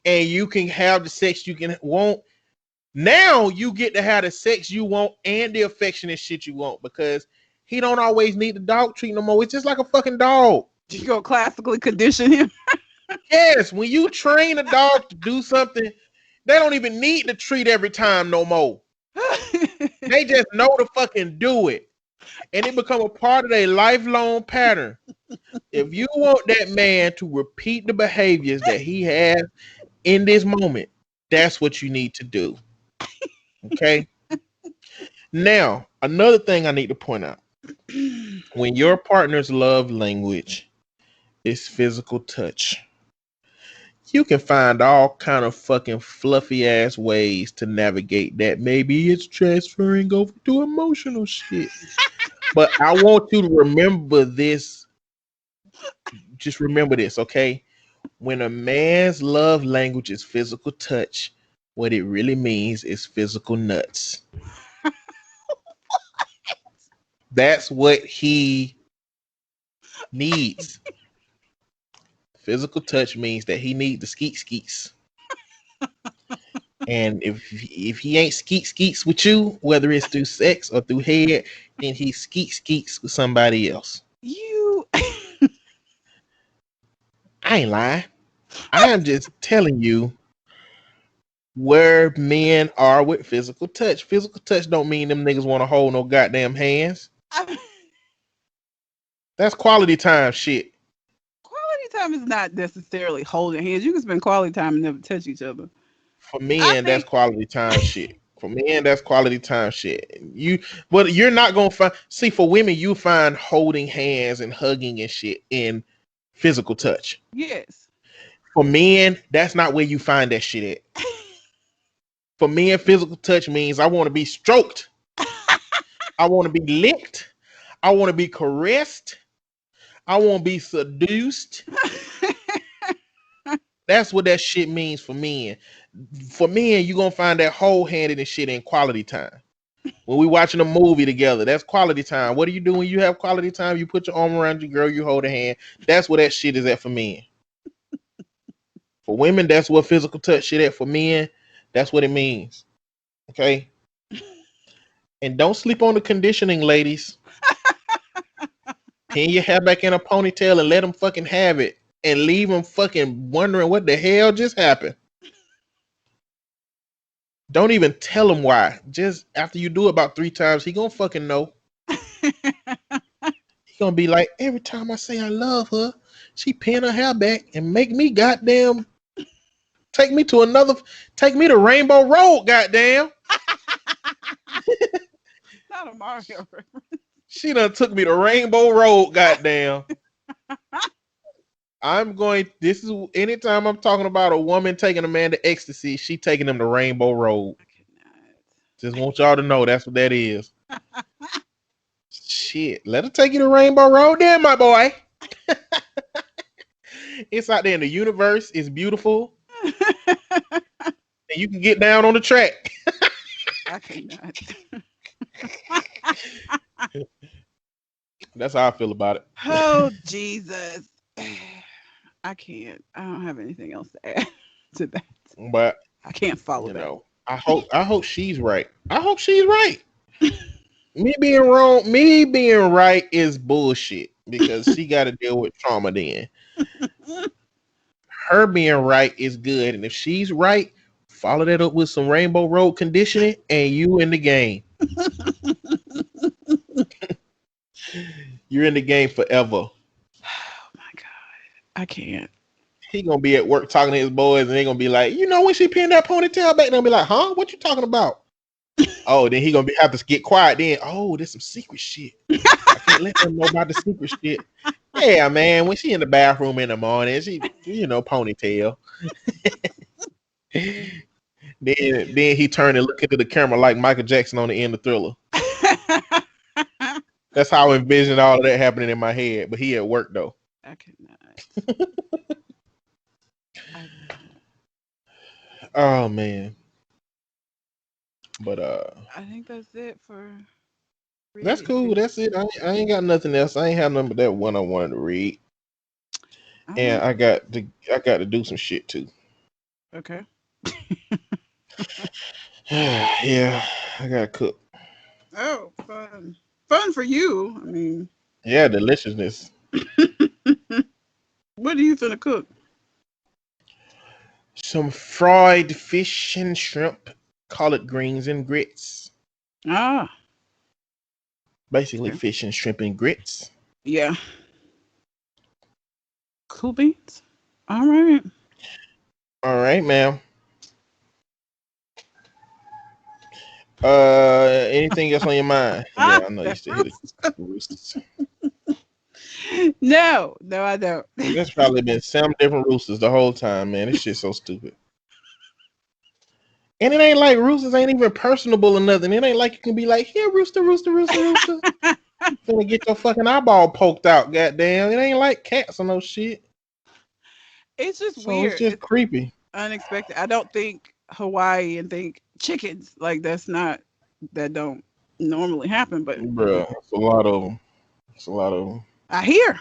and you can have the sex you can want, now you get to have the sex you want and the affectionate shit you want because he don't always need the dog treat no more. It's just like a fucking dog. you go classically condition him. Yes, when you train a dog to do something, they don't even need the treat every time no more. They just know to fucking do it. And it become a part of their lifelong pattern. If you want that man to repeat the behaviors that he has in this moment, that's what you need to do. Okay. Now, another thing I need to point out when your partner's love language is physical touch, you can find all kind of fucking fluffy ass ways to navigate that. Maybe it's transferring over to emotional shit. But I want you to remember this. Just remember this, okay? When a man's love language is physical touch, what it really means is physical nuts. That's what he needs. Physical touch means that he needs the skeet skeets. And if he ain't skeet skeets with you, whether it's through sex or through head, then he skeet skeets with somebody else. You I ain't lying. I am just telling you where men are with physical touch. Physical touch don't mean them niggas want to hold no goddamn hands. I, That's quality time shit. quality time is not necessarily holding hands. You can spend quality time and never touch each other. For I men, that's think quality time shit. For men, that's quality time shit. But you're not gonna find. See, for women, you find holding hands and hugging and shit in physical touch. yes. For men, that's not where you find that shit at. For men, physical touch means I want to be stroked. I want to be licked. I want to be caressed. I want to be seduced. That's what that shit means for men. For men, you're gonna find that whole handed and shit in quality time. When we watching a movie together, that's quality time. What do you do when you have quality time? You put your arm around your girl, you hold her hand. That's where that shit is at for men. For women, that's what physical touch shit at. For men, that's what it means. Okay? And don't sleep on the conditioning, ladies. Pin your hair back in a ponytail and let them fucking have it. And leave them fucking wondering what the hell just happened. Don't even tell him why. Just after you do it about 3 times, he gonna fucking know. He gonna be like, every time I say I love her, she pin her hair back and make me goddamn take me to another, take me to Rainbow Road, goddamn. Not a Mario. She done took me to Rainbow Road, goddamn. I'm going. This is anytime I'm talking about a woman taking a man to ecstasy, she taking him to Rainbow Road. I cannot. Just want y'all to know that's what that is. Shit, let her take you to Rainbow Road, then, my boy. It's out there in the universe. It's beautiful, and you can get down on the track. I cannot. That's how I feel about it. Oh Jesus. I can't. I don't have anything else to add to that. But I can't follow you that. know, I hope she's right. I hope she's right. Me being wrong, me being right is bullshit because she got to deal with trauma then. her being right is good, and if she's right, follow that up with some Rainbow Road conditioning, and you in the game. You're in the game forever. Oh my god, I can't. He gonna be at work talking to his boys, and they gonna be like, when she pinned that ponytail back, and they'll be like, huh? What you talking about? Oh, then he gonna have to get quiet. Then, there's some secret shit. I can't let them know about the secret shit. Yeah, man. When she in the bathroom in the morning, she, ponytail. then he turned and looked into the camera like Michael Jackson on the end of Thriller. That's how I envisioned all of that happening in my head. But he at work though. I cannot. Oh man. But I think that's it for. That's cool. That's it. I ain't got nothing else. I ain't have nothing but that one I wanted to read. And I got to do some shit too. Okay. Yeah, I gotta cook. Oh, fun for you. I mean. Yeah, deliciousness. What are you finna cook? Some fried fish and shrimp, collard greens and grits. Ah. Basically, fish and shrimp and grits. Yeah. Cool beans. All right. All right, ma'am. Anything else on your mind? Yeah, I know you still hit the roosters. No, I don't. There's probably been 7 different roosters the whole time, man. This shit's so stupid. And it ain't like roosters ain't even personable or nothing. It ain't like you can be like, here, rooster, rooster, rooster, rooster. You finna get your fucking eyeball poked out, goddamn. It ain't like cats or no shit. It's just weird. It's just creepy. Unexpected. I don't think Hawaii and think chickens. Like that don't normally happen, but bruh, it's a lot of them. It's a lot of them. I hear.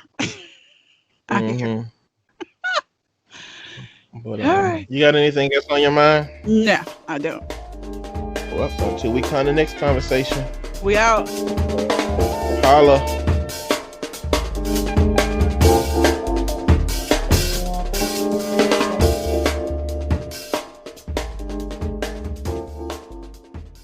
But All right. You got anything else on your mind? No, I don't. Well, until we come to the next conversation. We out. Holla.